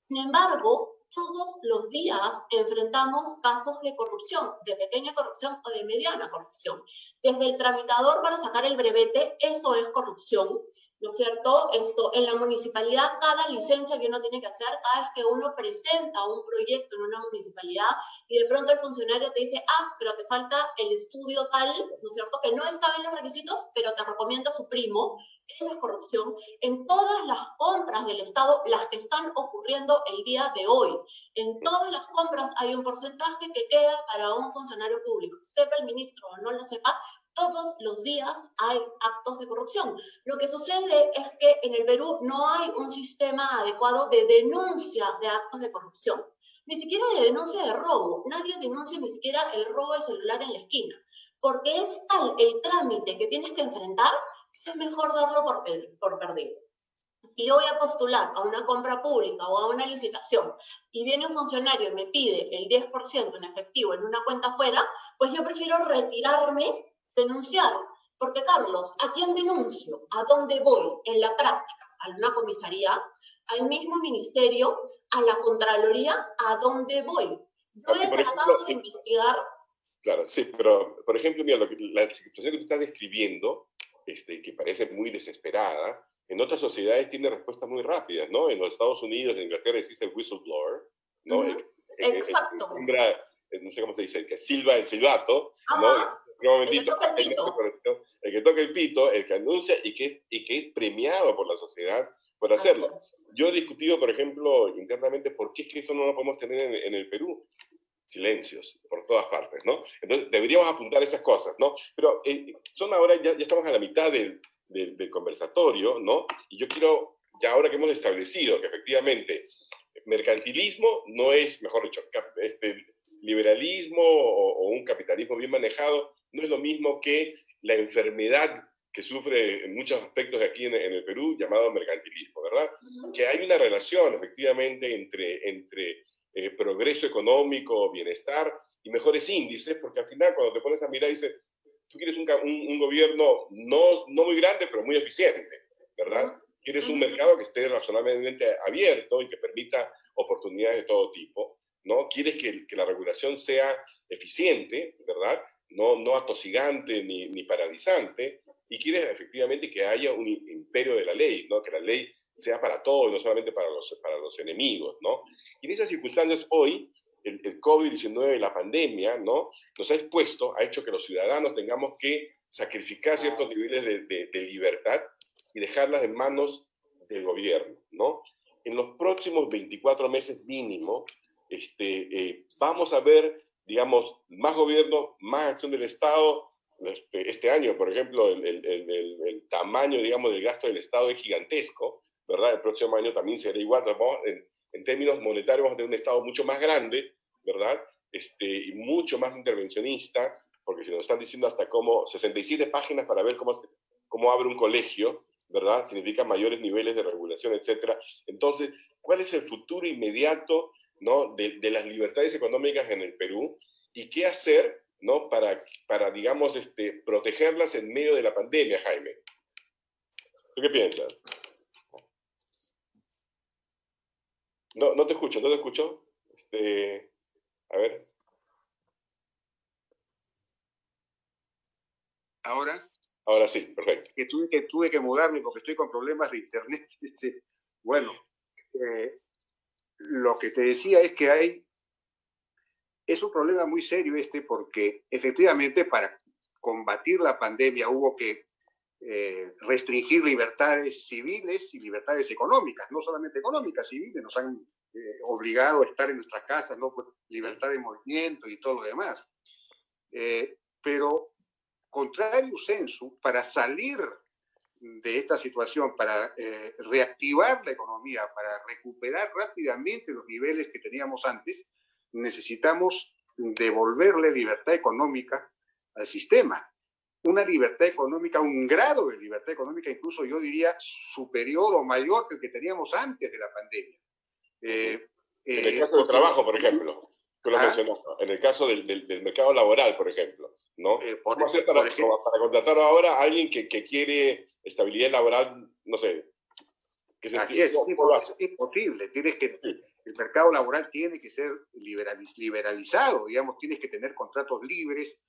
Sin embargo, todos los días enfrentamos casos de corrupción, de pequeña corrupción o de mediana corrupción. Desde el tramitador para sacar el brevete, eso es corrupción, ¿no es cierto? Esto, en la municipalidad, cada licencia que uno tiene que hacer, cada vez que uno presenta un proyecto en una municipalidad y de pronto el funcionario te dice, pero te falta el estudio tal, ¿no es cierto? Que no estaba en los requisitos, pero te recomienda su primo. Eso es corrupción. En todas las compras del Estado, las que están ocurriendo el día de hoy, en todas las compras hay un porcentaje que queda para un funcionario público. Sepa el ministro o no lo sepa, todos los días hay actos de corrupción. Lo que sucede es que en el Perú no hay un sistema adecuado de denuncia de actos de corrupción. Ni siquiera de denuncia de robo. Nadie denuncia ni siquiera el robo del celular en la esquina. Porque es tal el trámite que tienes que enfrentar que es mejor darlo por perdido. Si yo voy a postular a una compra pública o a una licitación y viene un funcionario y me pide el 10% en efectivo en una cuenta fuera, pues yo prefiero retirarme, denunciar. Porque, Carlos, ¿a quién denuncio? ¿A dónde voy? En la práctica, a una comisaría, al mismo ministerio, a la Contraloría, ¿a dónde voy? Yo he tratado de investigar.
Claro, sí, pero, por ejemplo, mira, la situación que tú estás describiendo, que parece muy desesperada, en otras sociedades tiene respuestas muy rápidas, ¿no? En los Estados Unidos, en Inglaterra existe el whistleblower, ¿no?
Exacto.
No sé cómo se dice, el que silba el silbato, ¿no?
El que toca el pito.
El que toca el pito, el que anuncia y que es premiado por la sociedad por hacerlo. Yo he discutido, por ejemplo, internamente, por qué es que esto no lo podemos tener en el Perú. Silencios por todas partes, ¿no? Entonces deberíamos apuntar esas cosas, ¿no? Pero son ahora, ya estamos a la mitad del conversatorio, ¿no? Y yo quiero, ya ahora que hemos establecido que efectivamente mercantilismo no es, mejor dicho, liberalismo o un capitalismo bien manejado, no es lo mismo que la enfermedad que sufre en muchos aspectos de aquí en el Perú, llamado mercantilismo, ¿verdad? Que hay una relación efectivamente entre progreso económico, bienestar y mejores índices, porque al final cuando te pones a mirar dices, tú quieres un gobierno no muy grande, pero muy eficiente, ¿verdad? Quieres un mercado que esté razonablemente abierto y que permita oportunidades de todo tipo, ¿no? Quieres que la regulación sea eficiente, ¿verdad? No atosigante ni paralizante, y quieres efectivamente que haya un imperio de la ley, ¿no? Que la ley sea para todos, no solamente para los enemigos, ¿no? Y en esas circunstancias hoy, el COVID-19, la pandemia, ¿no? Nos ha expuesto, ha hecho que los ciudadanos tengamos que sacrificar ciertos niveles de libertad y dejarlas en manos del gobierno, ¿no? En los próximos 24 meses mínimo, vamos a ver, digamos, más gobierno, más acción del Estado. Este año, por ejemplo, el tamaño, digamos, del gasto del Estado es gigantesco, ¿verdad? El próximo año también será igual. En términos monetarios vamos a tener un Estado mucho más grande, ¿verdad? Y mucho más intervencionista, porque si nos están diciendo hasta cómo 67 páginas para ver cómo abre un colegio, ¿verdad? Significa mayores niveles de regulación, etcétera. Entonces, ¿cuál es el futuro inmediato, ¿no? de las libertades económicas en el Perú? ¿Y qué hacer, ¿no? para digamos, protegerlas en medio de la pandemia, Jaime? ¿Tú qué piensas? No te escucho. A ver. Ahora sí, perfecto.
Que tuve que mudarme porque estoy con problemas de internet. Bueno, lo que te decía es que es un problema muy serio porque efectivamente para combatir la pandemia hubo que restringir libertades civiles y libertades económicas, no solamente económicas, civiles, nos han obligado a estar en nuestras casas, ¿no? Libertad de movimiento y todo lo demás. Pero, contrario sensu, para salir de esta situación, para reactivar la economía, para recuperar rápidamente los niveles que teníamos antes, necesitamos devolverle libertad económica al sistema. Una libertad económica, un grado de libertad económica, incluso yo diría superior o mayor que el que teníamos antes de la pandemia.
En el caso del trabajo, por ejemplo, tú lo mencionaste, en el caso del mercado laboral, por ejemplo, ¿no? ¿Cómo hacer para contratar ahora a alguien que quiere estabilidad laboral, no sé?
Así es imposible. El mercado laboral tiene que ser liberalizado, digamos, tienes que tener contratos libres,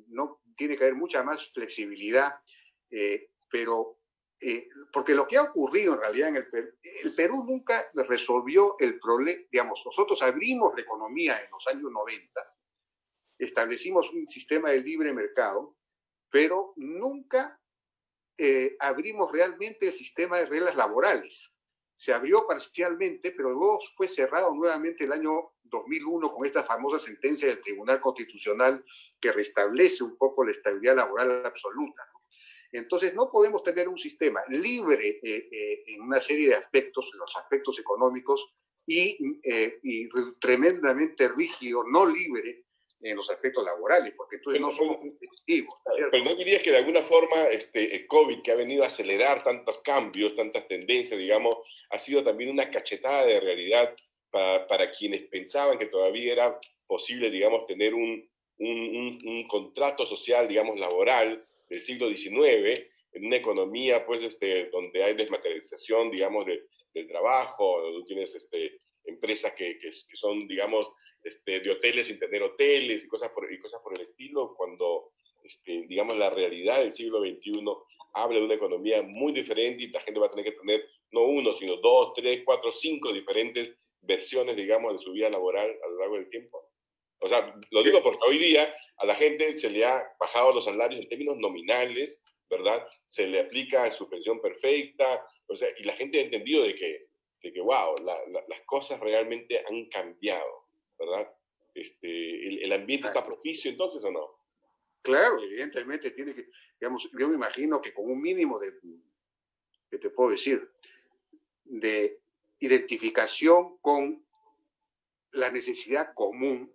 no tiene que haber mucha más flexibilidad, pero porque lo que ha ocurrido en realidad en el Perú nunca resolvió el problema, digamos, nosotros abrimos la economía en los años 90, establecimos un sistema de libre mercado, pero nunca abrimos realmente el sistema de reglas laborales. Se abrió parcialmente, pero luego fue cerrado nuevamente el año 2001 con esta famosa sentencia del Tribunal Constitucional que restablece un poco la estabilidad laboral absoluta. Entonces, no podemos tener un sistema libre en una serie de aspectos, los aspectos económicos, y tremendamente rígido, no libre, en los aspectos laborales, porque entonces no somos competitivos.
Pero ¿no dirías que de alguna forma el COVID, que ha venido a acelerar tantos cambios, tantas tendencias, digamos, ha sido también una cachetada de realidad para quienes pensaban que todavía era posible, digamos, tener un contrato social, digamos, laboral del siglo XIX, en una economía, pues, donde hay desmaterialización, digamos, del trabajo, donde tienes empresas que son, digamos, de hoteles sin tener hoteles y cosas por el estilo, cuando, digamos, la realidad del siglo XXI habla de una economía muy diferente y la gente va a tener que tener no uno, sino 2, 3, 4, 5 diferentes versiones, digamos, de su vida laboral a lo largo del tiempo. O sea, lo digo porque hoy día a la gente se le ha bajado los salarios en términos nominales, ¿verdad? Se le aplica suspensión perfecta, o sea, y la gente ha entendido de que wow, las cosas realmente han cambiado, ¿verdad? ¿El ambiente está propicio entonces o no?
Claro, evidentemente tiene que, digamos, yo me imagino que con un mínimo de, ¿qué te puedo decir?, de identificación con la necesidad común,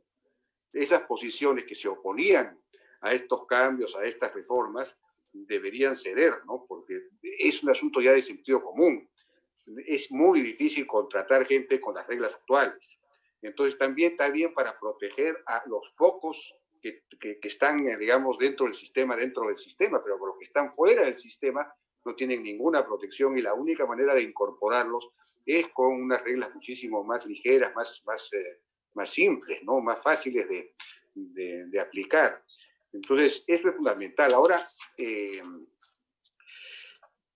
esas posiciones que se oponían a estos cambios, a estas reformas, deberían ceder, ¿no? Porque es un asunto ya de sentido común. Es muy difícil contratar gente con las reglas actuales. Entonces también está bien para proteger a los pocos que están, digamos, dentro del sistema, pero por los que están fuera del sistema no tienen ninguna protección y la única manera de incorporarlos es con unas reglas muchísimo más ligeras, más simples, ¿no? Más fáciles de aplicar. Entonces, eso es fundamental. Ahora,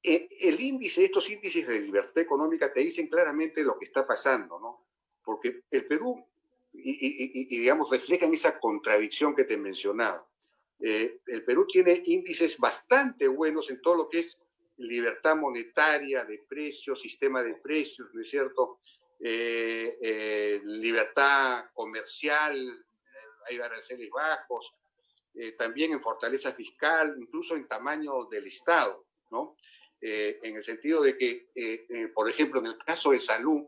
estos índices de libertad económica te dicen claramente lo que está pasando, ¿no? Porque el Perú, digamos, reflejan esa contradicción que te mencionaba. El Perú tiene índices bastante buenos en todo lo que es libertad monetaria, de precios, sistema de precios, ¿no es cierto? Libertad comercial, hay aranceles bajos, también en fortaleza fiscal, incluso en tamaño del Estado, ¿no? En el sentido de que, por ejemplo, en el caso de salud,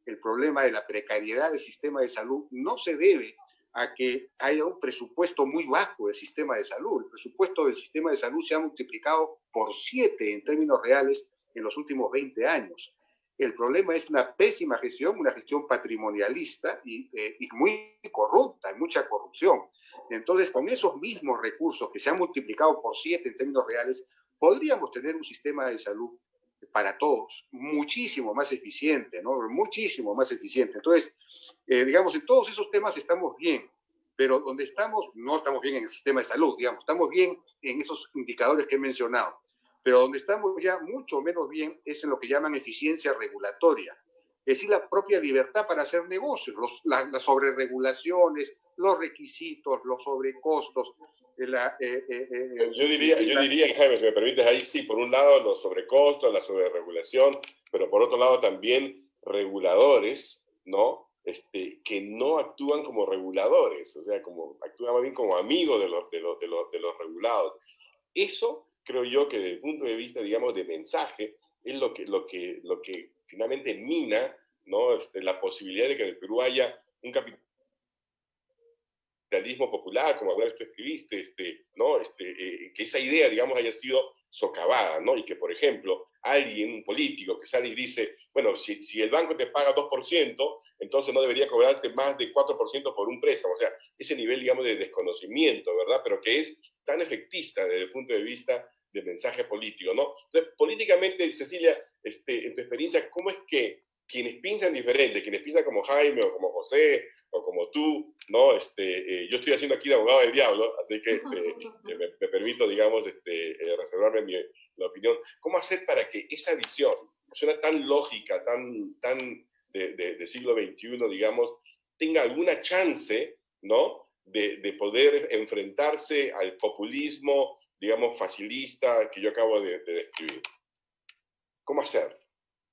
el problema de la precariedad del sistema de salud no se debe a que haya un presupuesto muy bajo del sistema de salud. El presupuesto del sistema de salud se ha multiplicado por 7 en términos reales en los últimos 20 años. El problema es una pésima gestión, una gestión patrimonialista y muy corrupta, hay mucha corrupción. Entonces, con esos mismos recursos que se han multiplicado por 7 en términos reales, podríamos tener un sistema de salud para todos muchísimo más eficiente, ¿no? Muchísimo más eficiente. Entonces, digamos, en todos esos temas estamos bien, pero donde estamos, no estamos bien en el sistema de salud, digamos, estamos bien en esos indicadores que he mencionado, pero donde estamos ya mucho menos bien es en lo que llaman eficiencia regulatoria, es decir, la propia libertad para hacer negocios, las sobreregulaciones, los requisitos, los sobrecostos.
Yo diría, Jaime, si me permites, ahí sí, por un lado los sobrecostos, la sobreregulación, pero por otro lado también reguladores, ¿no? Que no actúan como reguladores, o sea, actúan más bien como amigos de los regulados. Eso creo yo que desde el punto de vista, digamos, de mensaje, es lo que finalmente mina, ¿no? La posibilidad de que en el Perú haya un capitalismo popular, como alguna vez tú escribiste, ¿no? Que esa idea, digamos, haya sido socavada, ¿no? Y que, por ejemplo, alguien, un político, que sale y dice, bueno, si el banco te paga 2%, entonces no debería cobrarte más de 4% por un préstamo. O sea, ese nivel, digamos, de desconocimiento, ¿verdad? Pero que es tan efectista desde el punto de vista del mensaje político, ¿no? Entonces, políticamente, Cecilia, en tu experiencia, ¿cómo es que quienes piensan diferente, quienes piensan como Jaime o como José o como tú, ¿no? Yo estoy haciendo aquí de abogado del diablo, así que me permito, digamos, reservarme la opinión. ¿Cómo hacer para que esa visión, que suena tan lógica, tan de siglo XXI, digamos, tenga alguna chance, ¿no? De poder enfrentarse al populismo, digamos, facilista que yo acabo de describir? ¿Cómo hacer?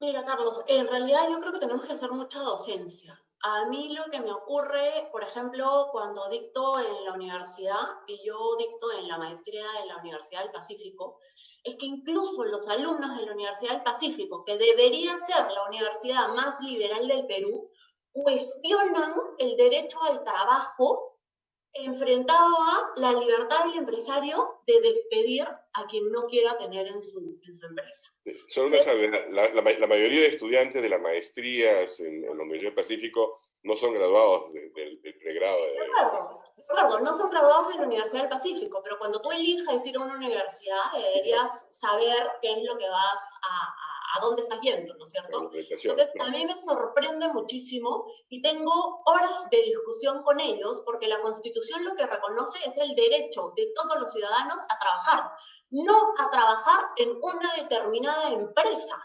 Mira, Carlos, en realidad yo creo que tenemos que hacer mucha docencia. A mí lo que me ocurre, por ejemplo, cuando dicto en la universidad, y yo dicto en la maestría de la Universidad del Pacífico, es que incluso los alumnos de la Universidad del Pacífico, que debería ser la universidad más liberal del Perú, cuestionan el derecho al trabajo enfrentado a la libertad del empresario de despedir a quien no quiera tener en su empresa.
Solo una salvedad, la mayoría de estudiantes de las maestrías en la Universidad del Pacífico no son graduados del pregrado.
De acuerdo, no son graduados de la Universidad del Pacífico, pero cuando tú elijas ir a una universidad, deberías saber qué es lo que vas a dónde estás yendo, ¿no es cierto? Entonces, a mí me sorprende muchísimo y tengo horas de discusión con ellos porque la Constitución lo que reconoce es el derecho de todos los ciudadanos a trabajar, no a trabajar en una determinada empresa,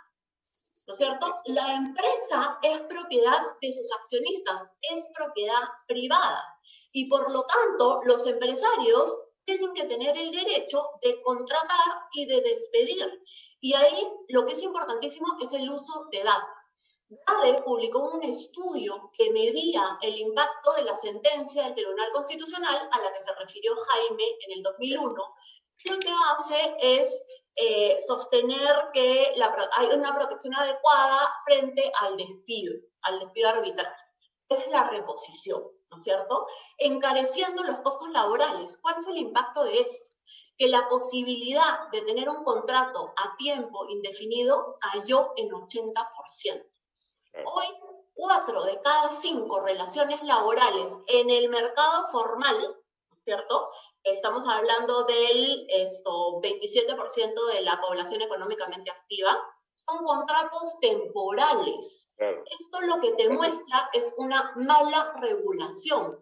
¿no es cierto? La empresa es propiedad de sus accionistas, es propiedad privada y por lo tanto los empresarios tienen que tener el derecho de contratar y de despedir. Y ahí lo que es importantísimo es el uso de datos. DADE publicó un estudio que medía el impacto de la sentencia del Tribunal Constitucional a la que se refirió Jaime en el 2001. Lo que hace es sostener que hay una protección adecuada frente al despido arbitrario. Es la reposición, ¿no es cierto? Encareciendo los costos laborales. ¿Cuál fue el impacto de esto? Que la posibilidad de tener un contrato a tiempo indefinido cayó en 80%. Hoy, 4 de cada 5 relaciones laborales en el mercado formal, ¿cierto? Estamos hablando del 27% de la población económicamente activa, son contratos temporales. Claro. Esto lo que te muestra es una mala regulación.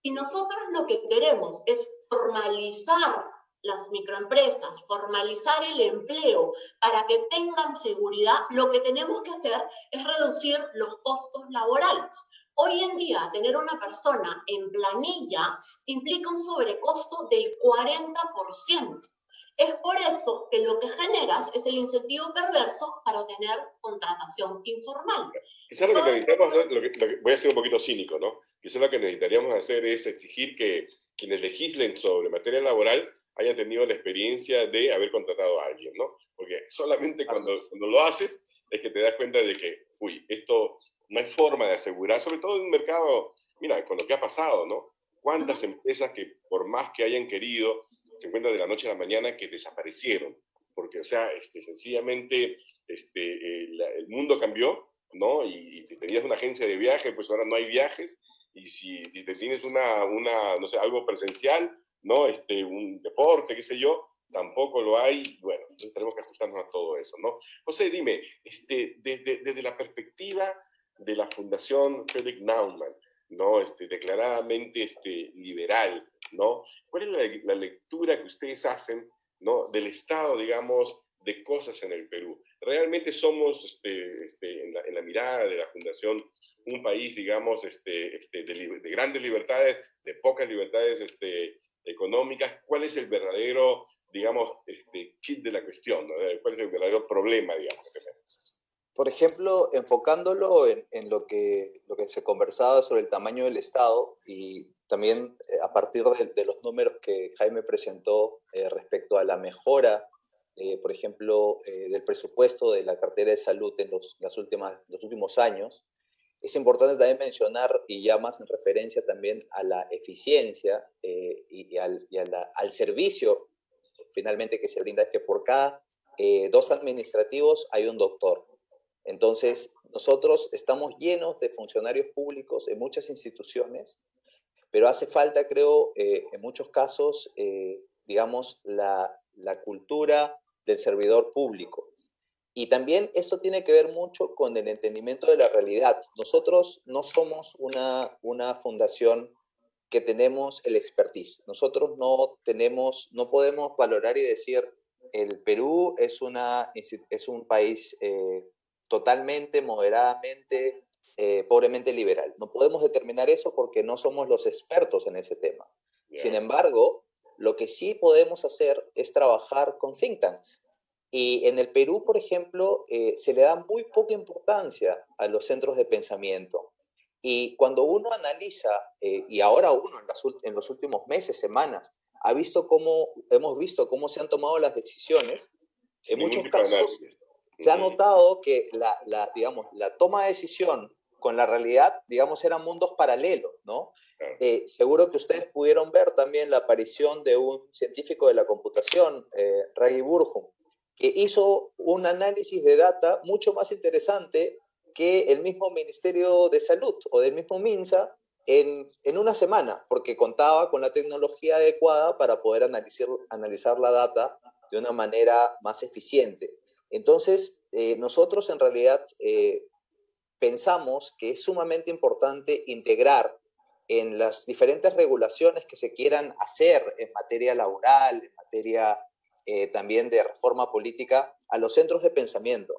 Y nosotros lo que queremos es formalizar las microempresas, formalizar el empleo para que tengan seguridad. Lo que tenemos que hacer es reducir los costos laborales. Hoy en día, tener una persona en planilla implica un sobrecosto del 40%. Es por eso que lo que generas es el incentivo perverso para tener contratación informal.
Quizás lo que necesitamos, voy a ser un poquito cínico, ¿no? Quizás lo que necesitaríamos hacer es exigir que quienes legislen sobre materia laboral hayan tenido la experiencia de haber contratado a alguien, ¿no? Porque solamente cuando lo haces es que te das cuenta de que, uy, esto no hay forma de asegurar, sobre todo en un mercado, mira, con lo que ha pasado, ¿no? ¿Cuántas empresas que por más que hayan querido, se encuentran de la noche a la mañana que desaparecieron? Porque, o sea, sencillamente el mundo cambió, ¿no? Y si tenías una agencia de viaje, pues ahora no hay viajes, y si te tienes no sé, algo presencial, ¿no? Un deporte, qué sé yo, tampoco lo hay. Bueno, entonces tenemos que ajustarnos a todo eso, ¿no? José, dime, desde la perspectiva de la Fundación Frederick Naumann, ¿no? Declaradamente liberal, ¿no? ¿Cuál es la lectura que ustedes hacen, ¿no? Del estado, digamos, de cosas en el Perú? ¿Realmente somos, en la mirada de la Fundación, un país, digamos, de grandes libertades, de pocas libertades económicas? ¿Cuál es el verdadero, digamos, kit de la cuestión, ¿no? ¿Cuál es el verdadero problema, digamos, que tenemos?
Por ejemplo, enfocándolo en lo que se conversaba sobre el tamaño del Estado y también a partir de los números que Jaime presentó respecto a la mejora por ejemplo, del presupuesto de la cartera de salud en los últimos años, es importante también mencionar, y ya más en referencia también a la eficiencia al servicio finalmente que se brinda, es que por cada 2 administrativos hay un doctor. Entonces, nosotros estamos llenos de funcionarios públicos en muchas instituciones, pero hace falta, creo, en muchos casos, digamos, la cultura del servidor público. Y también esto tiene que ver mucho con el entendimiento de la realidad. Nosotros no somos una fundación que tenemos el expertise. Nosotros no podemos valorar y decir, el Perú es un país totalmente, moderadamente, pobremente liberal. No podemos determinar eso porque no somos los expertos en ese tema.
Yeah.
Sin embargo, lo que sí podemos hacer es trabajar con think tanks. Y en el Perú, por ejemplo, se le da muy poca importancia a los centros de pensamiento. Y cuando uno analiza, y ahora uno en los últimos meses, semanas, hemos visto cómo se han tomado las decisiones, en muchos casos se ha notado que digamos, la toma de decisión con la realidad, digamos, eran mundos paralelos, ¿no? Seguro que ustedes pudieron ver también la aparición de un científico de la computación, Ray Burgum, que hizo un análisis de data mucho más interesante que el mismo Ministerio de Salud o del mismo MINSA en una semana, porque contaba con la tecnología adecuada para poder analizar la data de una manera más eficiente. Entonces, nosotros en realidad pensamos que es sumamente importante integrar en las diferentes regulaciones que se quieran hacer en materia laboral, en materia también de reforma política, a los centros de pensamiento.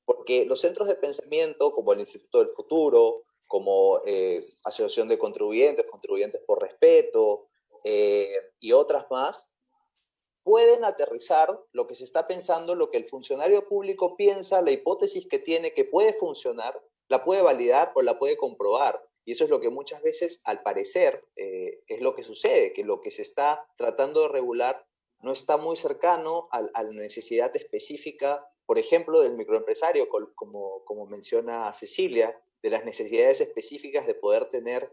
Porque los centros de pensamiento, como el Instituto del Futuro, como Asociación de Contribuyentes, Contribuyentes por Respeto, y otras más, pueden aterrizar lo que se está pensando, lo que el funcionario público piensa, la hipótesis que tiene que puede funcionar, la puede validar o la puede comprobar. Y eso es lo que muchas veces, al parecer, es lo que sucede, que lo que se está tratando de regular no está muy cercano a la necesidad específica, por ejemplo, del microempresario, como menciona Cecilia, de las necesidades específicas de poder tener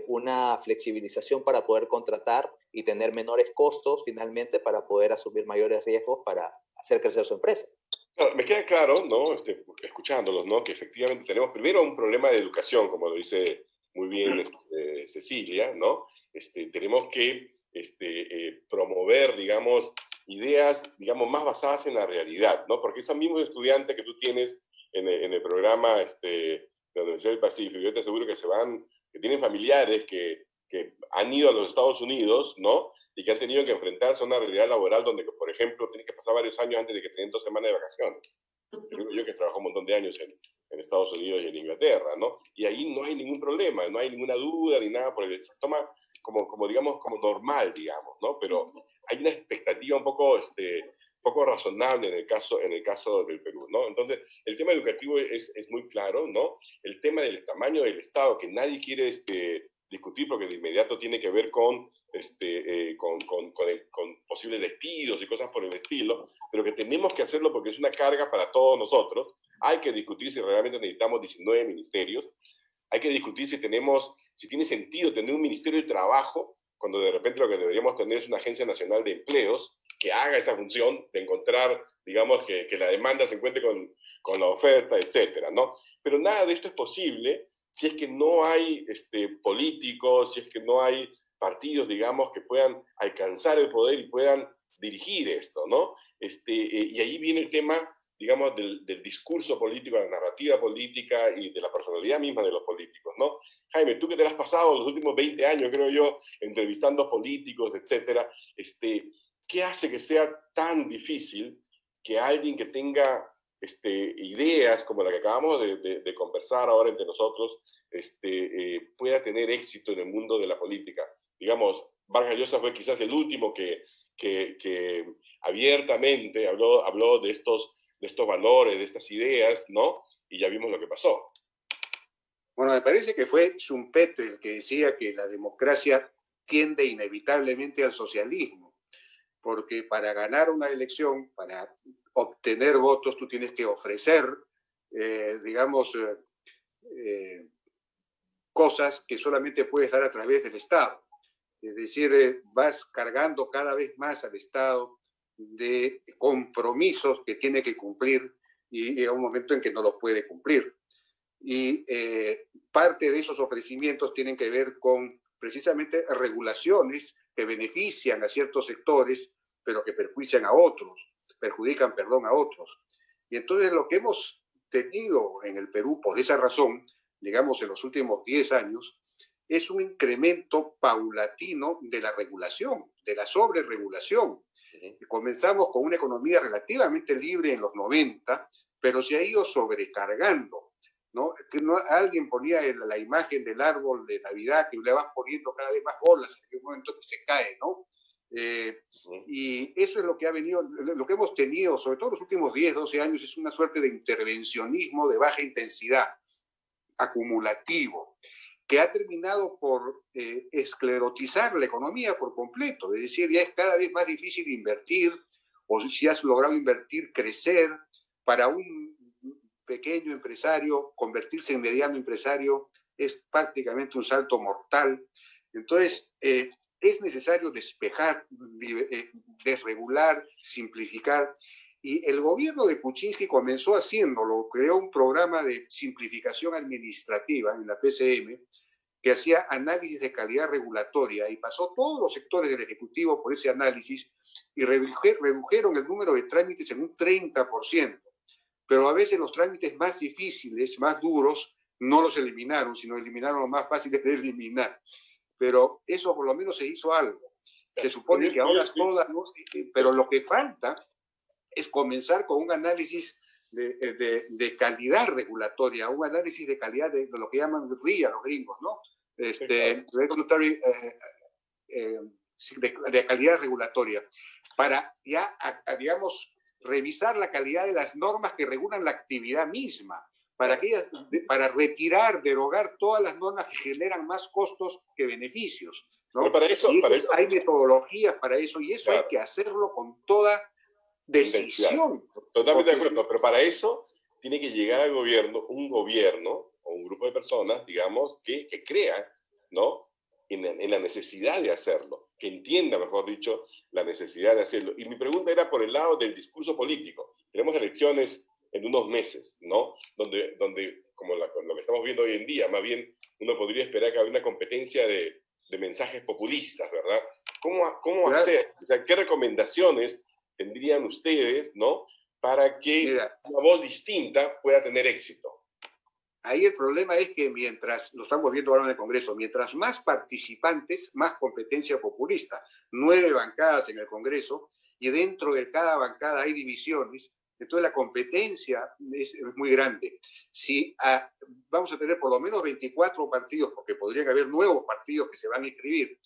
una flexibilización para poder contratar y tener menores costos finalmente para poder asumir mayores riesgos para hacer crecer su empresa.
Claro, me queda claro, ¿no? Escuchándolos, ¿no? Que efectivamente tenemos primero un problema de educación, como lo dice muy bien Cecilia, ¿no? Tenemos que promover, digamos, ideas, digamos, más basadas en la realidad, ¿no? Porque esos mismos estudiantes que tú tienes en el programa de la Universidad del Pacífico, yo te aseguro que tienen familiares que han ido a los Estados Unidos, ¿no? Y que han tenido que enfrentarse a una realidad laboral donde, por ejemplo, tienen que pasar varios años antes de que tengan 2 semanas de vacaciones. Yo que trabajo un montón de años en Estados Unidos y en Inglaterra, ¿no? Y ahí no hay ningún problema, no hay ninguna duda ni nada, porque se toma como digamos, como normal, digamos, ¿no? Pero hay una expectativa un poco razonable en el caso del Perú, ¿no? Entonces, el tema educativo es muy claro, ¿no? El tema del tamaño del Estado, que nadie quiere discutir porque de inmediato tiene que ver con posibles despidos y cosas por el estilo, pero que tenemos que hacerlo porque es una carga para todos nosotros. Hay que discutir si realmente necesitamos 19 ministerios. Hay que discutir si tiene sentido tener un ministerio de trabajo, cuando de repente lo que deberíamos tener es una agencia nacional de empleos que haga esa función de encontrar, digamos, que la demanda se encuentre con la oferta, etcétera, ¿no? Pero nada de esto es posible si es que no hay políticos, si es que no hay partidos, digamos, que puedan alcanzar el poder y puedan dirigir esto, ¿no? Y ahí viene el tema, digamos, del discurso político, de la narrativa política y de la personalidad misma de los políticos, ¿no? Jaime, tú que te has pasado los últimos 20 años, creo yo, entrevistando a políticos, etcétera, ¿qué hace que sea tan difícil que alguien que tenga ideas como la que acabamos de conversar ahora entre nosotros pueda tener éxito en el mundo de la política? Digamos, Vargas Llosa fue quizás el último que abiertamente habló de estos valores, de estas ideas, ¿no? Y ya vimos lo que pasó.
Bueno, me parece que fue Schumpeter el que decía que la democracia tiende inevitablemente al socialismo. porque para ganar una elección, para obtener votos, tú tienes que ofrecer, digamos, cosas que solamente puedes dar a través del Estado. Es decir, vas cargando cada vez más al Estado de compromisos que tiene que cumplir y llega un momento en que no los puede cumplir. Y parte de esos ofrecimientos tienen que ver con precisamente regulaciones que benefician a ciertos sectores, pero que perjudican a otros, a otros. Y entonces lo que hemos tenido en el Perú, por esa razón, digamos en los últimos 10 años, es un incremento paulatino de la regulación, de la sobreregulación. Comenzamos con una economía relativamente libre en los 90, pero se ha ido sobrecargando, ¿no? Alguien ponía la imagen del árbol de Navidad que le vas poniendo cada vez más bolas, en un momento que se cae, ¿no? Y eso es lo que ha venido, lo que hemos tenido, sobre todo los últimos 10, 12 años, es una suerte de intervencionismo de baja intensidad, acumulativo, que ha terminado por esclerotizar la economía por completo. Es decir, ya es cada vez más difícil invertir, o si has logrado invertir, crecer. Para un pequeño empresario, convertirse en mediano empresario es prácticamente un salto mortal. Entonces, es necesario despejar, desregular, simplificar. Y el gobierno de Kuczynski comenzó haciéndolo, creó un programa de simplificación administrativa en la PCM que hacía análisis de calidad regulatoria y pasó todos los sectores del Ejecutivo por ese análisis y redujeron el número de trámites en un 30%. Pero a veces los trámites más difíciles, más duros, no los eliminaron, sino eliminaron los más fáciles de eliminar. Pero eso por lo menos se hizo algo. Se supone que ahora todas, pero lo que falta es comenzar con un análisis de calidad regulatoria, un análisis de calidad de lo que llaman RIA los gringos, ¿no? Regulatory, de calidad regulatoria, para ya, digamos, revisar la calidad de las normas que regulan la actividad misma, para retirar, derogar todas las normas que generan más costos que beneficios, ¿no?
Pero para eso
hay metodologías para eso, y eso
claro,
hay que hacerlo con toda decisión.
Totalmente de acuerdo, pero para eso tiene que llegar al gobierno, un gobierno o un grupo de personas, digamos, que crea, ¿no? En la necesidad de hacerlo, que entienda, mejor dicho, la necesidad de hacerlo. Y mi pregunta era por el lado del discurso político. Tenemos elecciones en unos meses, ¿no? Donde como lo que estamos viendo hoy en día, más bien uno podría esperar que haya una competencia de mensajes populistas, ¿verdad? ¿Cómo
Claro.
hacer? O sea, ¿qué recomendaciones tendrían ustedes, ¿no? Para que una voz distinta pueda tener éxito.
Ahí el problema es que mientras, lo estamos viendo ahora en el Congreso, mientras más participantes, más competencia populista. 9 bancadas en el Congreso y dentro de cada bancada hay divisiones, entonces la competencia es muy grande. Si vamos a tener por lo menos 24 partidos, porque podrían haber nuevos partidos que se van a inscribir,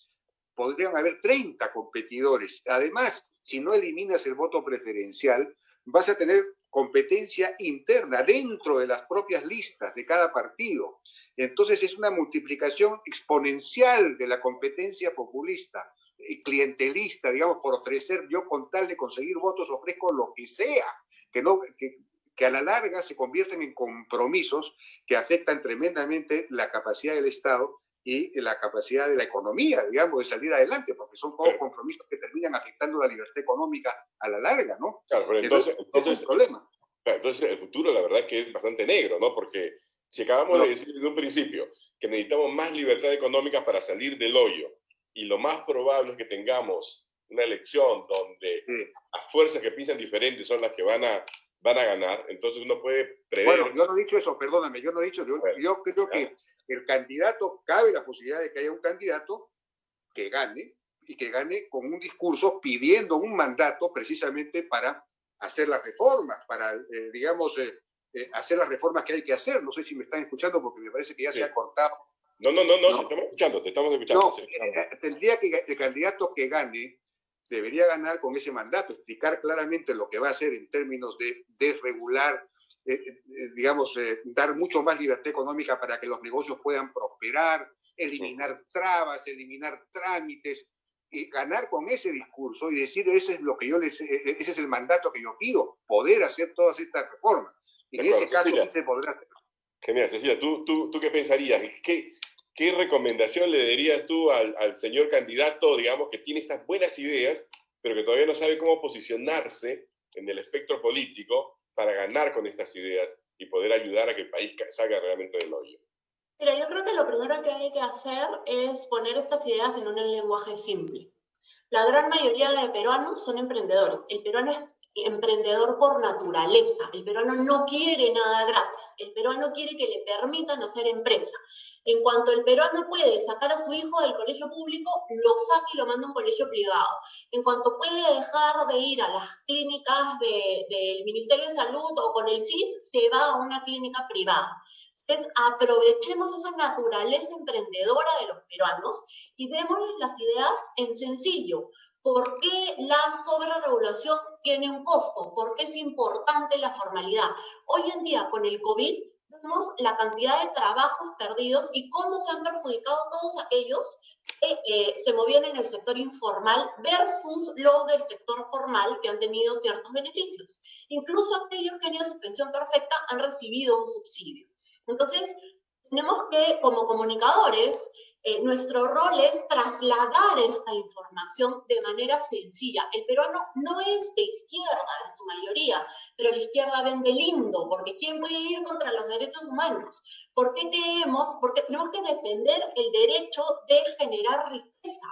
podrían haber 30 competidores. Además, si no eliminas el voto preferencial, vas a tener competencia interna dentro de las propias listas de cada partido. Entonces es una multiplicación exponencial de la competencia populista y clientelista, digamos, por ofrecer, yo con tal de conseguir votos ofrezco lo que sea, que a la larga se convierten en compromisos que afectan tremendamente la capacidad del Estado y la capacidad de la economía, digamos, de salir adelante, porque son todos compromisos que terminan afectando la libertad económica a la larga, ¿no?
Claro, pero entonces
es un problema.
Claro, entonces el futuro, la verdad, que es bastante negro, ¿no? Porque si acabamos de decir desde un principio que necesitamos más libertad económica para salir del hoyo, y lo más probable es que tengamos una elección donde las fuerzas que piensan diferentes son las que van a ganar, entonces uno puede prever...
Bueno, yo no he dicho eso, perdóname, yo no he dicho, yo creo que el candidato, cabe la posibilidad de que haya un candidato que gane, y que gane con un discurso pidiendo un mandato precisamente para hacer las reformas, para, digamos, hacer las reformas que hay que hacer. No sé si me están escuchando porque me parece que ya se ha cortado.
No, te estamos escuchando.
No, tendría que el candidato que gane debería ganar con ese mandato, explicar claramente lo que va a hacer en términos de desregular, digamos, dar mucho más libertad económica para que los negocios puedan prosperar, eliminar trabas, eliminar trámites, ganar con ese discurso y decir, ese es el mandato que yo pido, poder hacer todas estas reformas. En ese caso sí se podrá hacer.
Genial, Cecilia, ¿tú qué pensarías? ¿Qué recomendación le darías tú al señor candidato, digamos, que tiene estas buenas ideas, pero que todavía no sabe cómo posicionarse en el espectro político para ganar con estas ideas y poder ayudar a que el país salga realmente del hoyo?
Mira, yo creo que lo primero que hay que hacer es poner estas ideas en un lenguaje simple. La gran mayoría de peruanos son emprendedores. El peruano es emprendedor por naturaleza. El peruano no quiere nada gratis. El peruano quiere que le permitan hacer empresa. En cuanto el peruano puede sacar a su hijo del colegio público, lo saca y lo manda a un colegio privado. En cuanto puede dejar de ir a las clínicas del Ministerio de Salud o con el SIS, se va a una clínica privada. Entonces, aprovechemos esa naturaleza emprendedora de los peruanos y démosles las ideas en sencillo. ¿Por qué la sobreregulación tiene un costo? ¿Por qué es importante la formalidad? Hoy en día, con el COVID, vemos la cantidad de trabajos perdidos y cómo se han perjudicado todos aquellos que se movían en el sector informal versus los del sector formal que han tenido ciertos beneficios. Incluso aquellos que han tenido su pensión perfecta han recibido un subsidio. Entonces, tenemos que, como comunicadores, nuestro rol es trasladar esta información de manera sencilla. El peruano no es de izquierda en su mayoría, pero la izquierda vende lindo, porque ¿quién puede ir contra los derechos humanos? ¿Por qué creemos? Porque tenemos que defender el derecho de generar riqueza.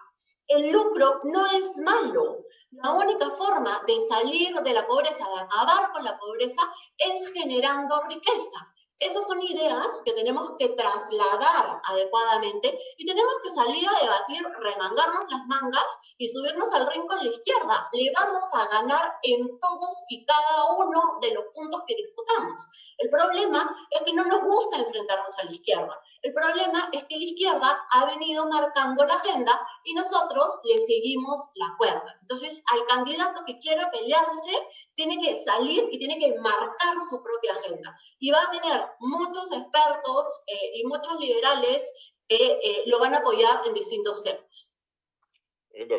El lucro no es malo. La única forma de salir de la pobreza, de acabar con la pobreza, es generando riqueza. Esas son ideas que tenemos que trasladar adecuadamente y tenemos que salir a debatir, remangarnos las mangas y subirnos al ring con la izquierda. Le vamos a ganar en todos y cada uno de los puntos que discutamos. El problema es que no nos gusta enfrentarnos a la izquierda. El problema es que la izquierda ha venido marcando la agenda y nosotros le seguimos la cuerda. Entonces, al candidato que quiera pelearse, tiene que salir y tiene que marcar su propia agenda. Y va a tener muchos expertos y muchos liberales que lo van a apoyar en distintos temas.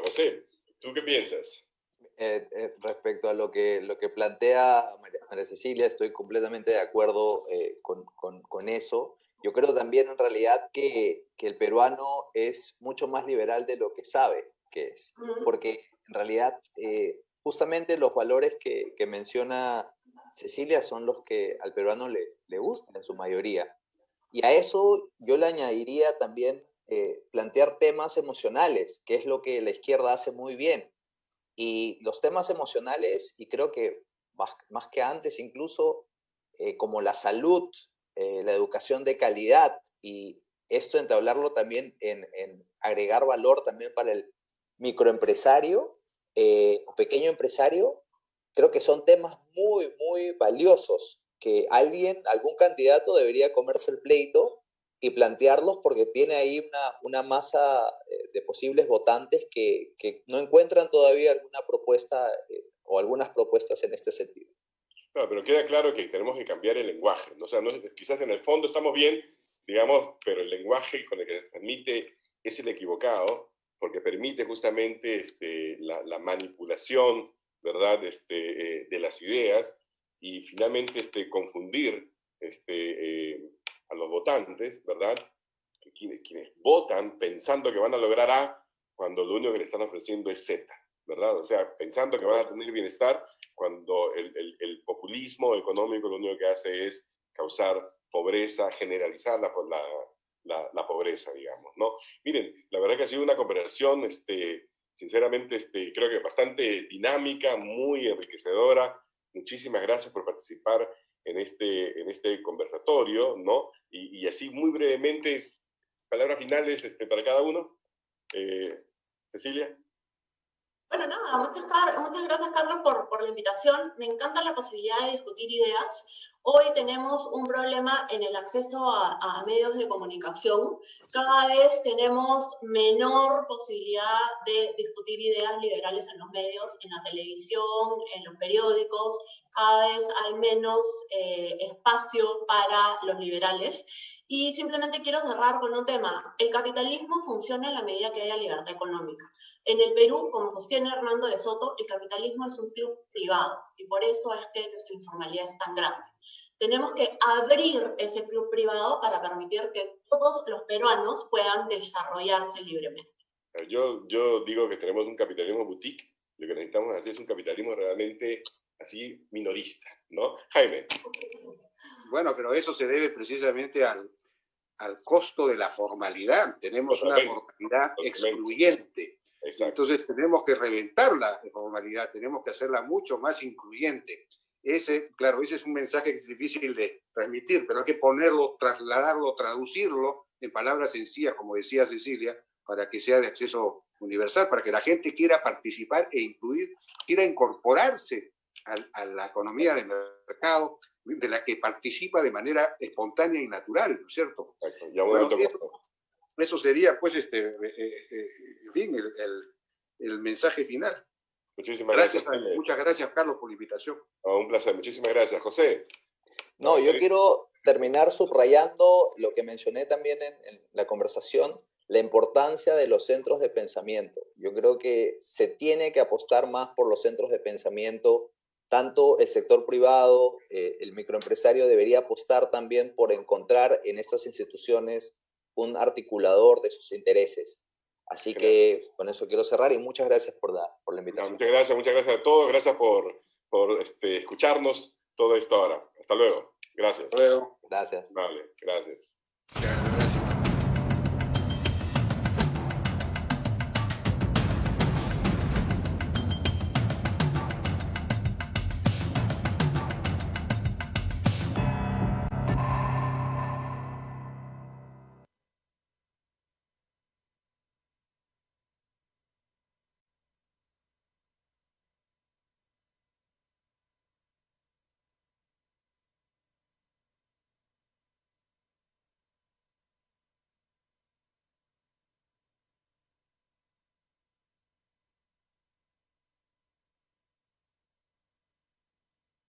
José, ¿tú qué piensas?
Respecto a lo que plantea María Cecilia, estoy completamente de acuerdo con eso. Yo creo también en realidad que el peruano es mucho más liberal de lo que sabe que es, porque en realidad justamente los valores que menciona Cecilia son los que al peruano le gustan en su mayoría. Y a eso yo le añadiría también plantear temas emocionales, que es lo que la izquierda hace muy bien. Y los temas emocionales, y creo que más que antes incluso, como la salud, la educación de calidad, y esto entablarlo también en agregar valor también para el microempresario o pequeño empresario, creo que son temas muy, muy valiosos que algún candidato debería comerse el pleito y plantearlos porque tiene ahí una masa de posibles votantes que no encuentran todavía alguna propuesta o algunas propuestas en este sentido.
No, pero queda claro que tenemos que cambiar el lenguaje, ¿no? O sea, quizás en el fondo estamos bien, digamos, pero el lenguaje con el que se transmite es el equivocado, porque permite justamente la manipulación, ¿verdad?, de las ideas y finalmente confundir a los votantes, ¿verdad?, quienes votan pensando que van a lograr A cuando lo único que le están ofreciendo es Z, ¿verdad? O sea, pensando que van a tener bienestar cuando el populismo económico lo único que hace es causar pobreza, generalizar la pobreza, digamos, ¿no? Miren, la verdad que ha sido una conversación, sinceramente, creo que bastante dinámica, muy enriquecedora. Muchísimas gracias por participar en este conversatorio, ¿no? Y así, muy brevemente, palabras finales para cada uno. Cecilia.
Bueno, nada, muchas gracias, Carlos, por la invitación. Me encanta la posibilidad de discutir ideas. Hoy tenemos un problema en el acceso a medios de comunicación. Cada vez tenemos menor posibilidad de discutir ideas liberales en los medios, en la televisión, en los periódicos. cada vez hay menos espacio para los liberales. Y simplemente quiero cerrar con un tema. El capitalismo funciona en la medida que haya libertad económica. En el Perú, como sostiene Hernando de Soto, el capitalismo es un club privado y por eso es que nuestra informalidad es tan grande. Tenemos que abrir ese club privado para permitir que todos los peruanos puedan desarrollarse libremente.
Yo digo que tenemos un capitalismo boutique. Lo que necesitamos hacer es un capitalismo realmente así minorista, ¿no? Jaime.
Bueno, pero eso se debe precisamente al costo de la formalidad. Tenemos una formalidad excluyente.
Exacto.
Entonces tenemos que reventar la formalidad, tenemos que hacerla mucho más incluyente. Claro, ese es un mensaje que es difícil de transmitir, pero hay que ponerlo, trasladarlo, traducirlo en palabras sencillas, como decía Cecilia, para que sea de acceso universal, para que la gente quiera participar e incluir, quiera incorporarse a la economía de mercado, de la que participa de manera espontánea y natural, ¿no es cierto?
Ya
bueno, eso sería, pues, en fin, el mensaje final.
Muchísimas gracias.
Muchas gracias, Carlos, por la invitación.
Un placer, muchísimas gracias. José.
No, yo quiero terminar subrayando lo que mencioné también en la conversación, la importancia de los centros de pensamiento. Yo creo que se tiene que apostar más por los centros de pensamiento. Tanto el sector privado, el microempresario debería apostar también por encontrar en estas instituciones un articulador de sus intereses. Así que con eso quiero cerrar y muchas gracias por la invitación.
Muchas gracias a todos. Gracias por escucharnos toda esta hora. Hasta luego. Gracias.
Hasta luego.
Gracias.
Vale, gracias.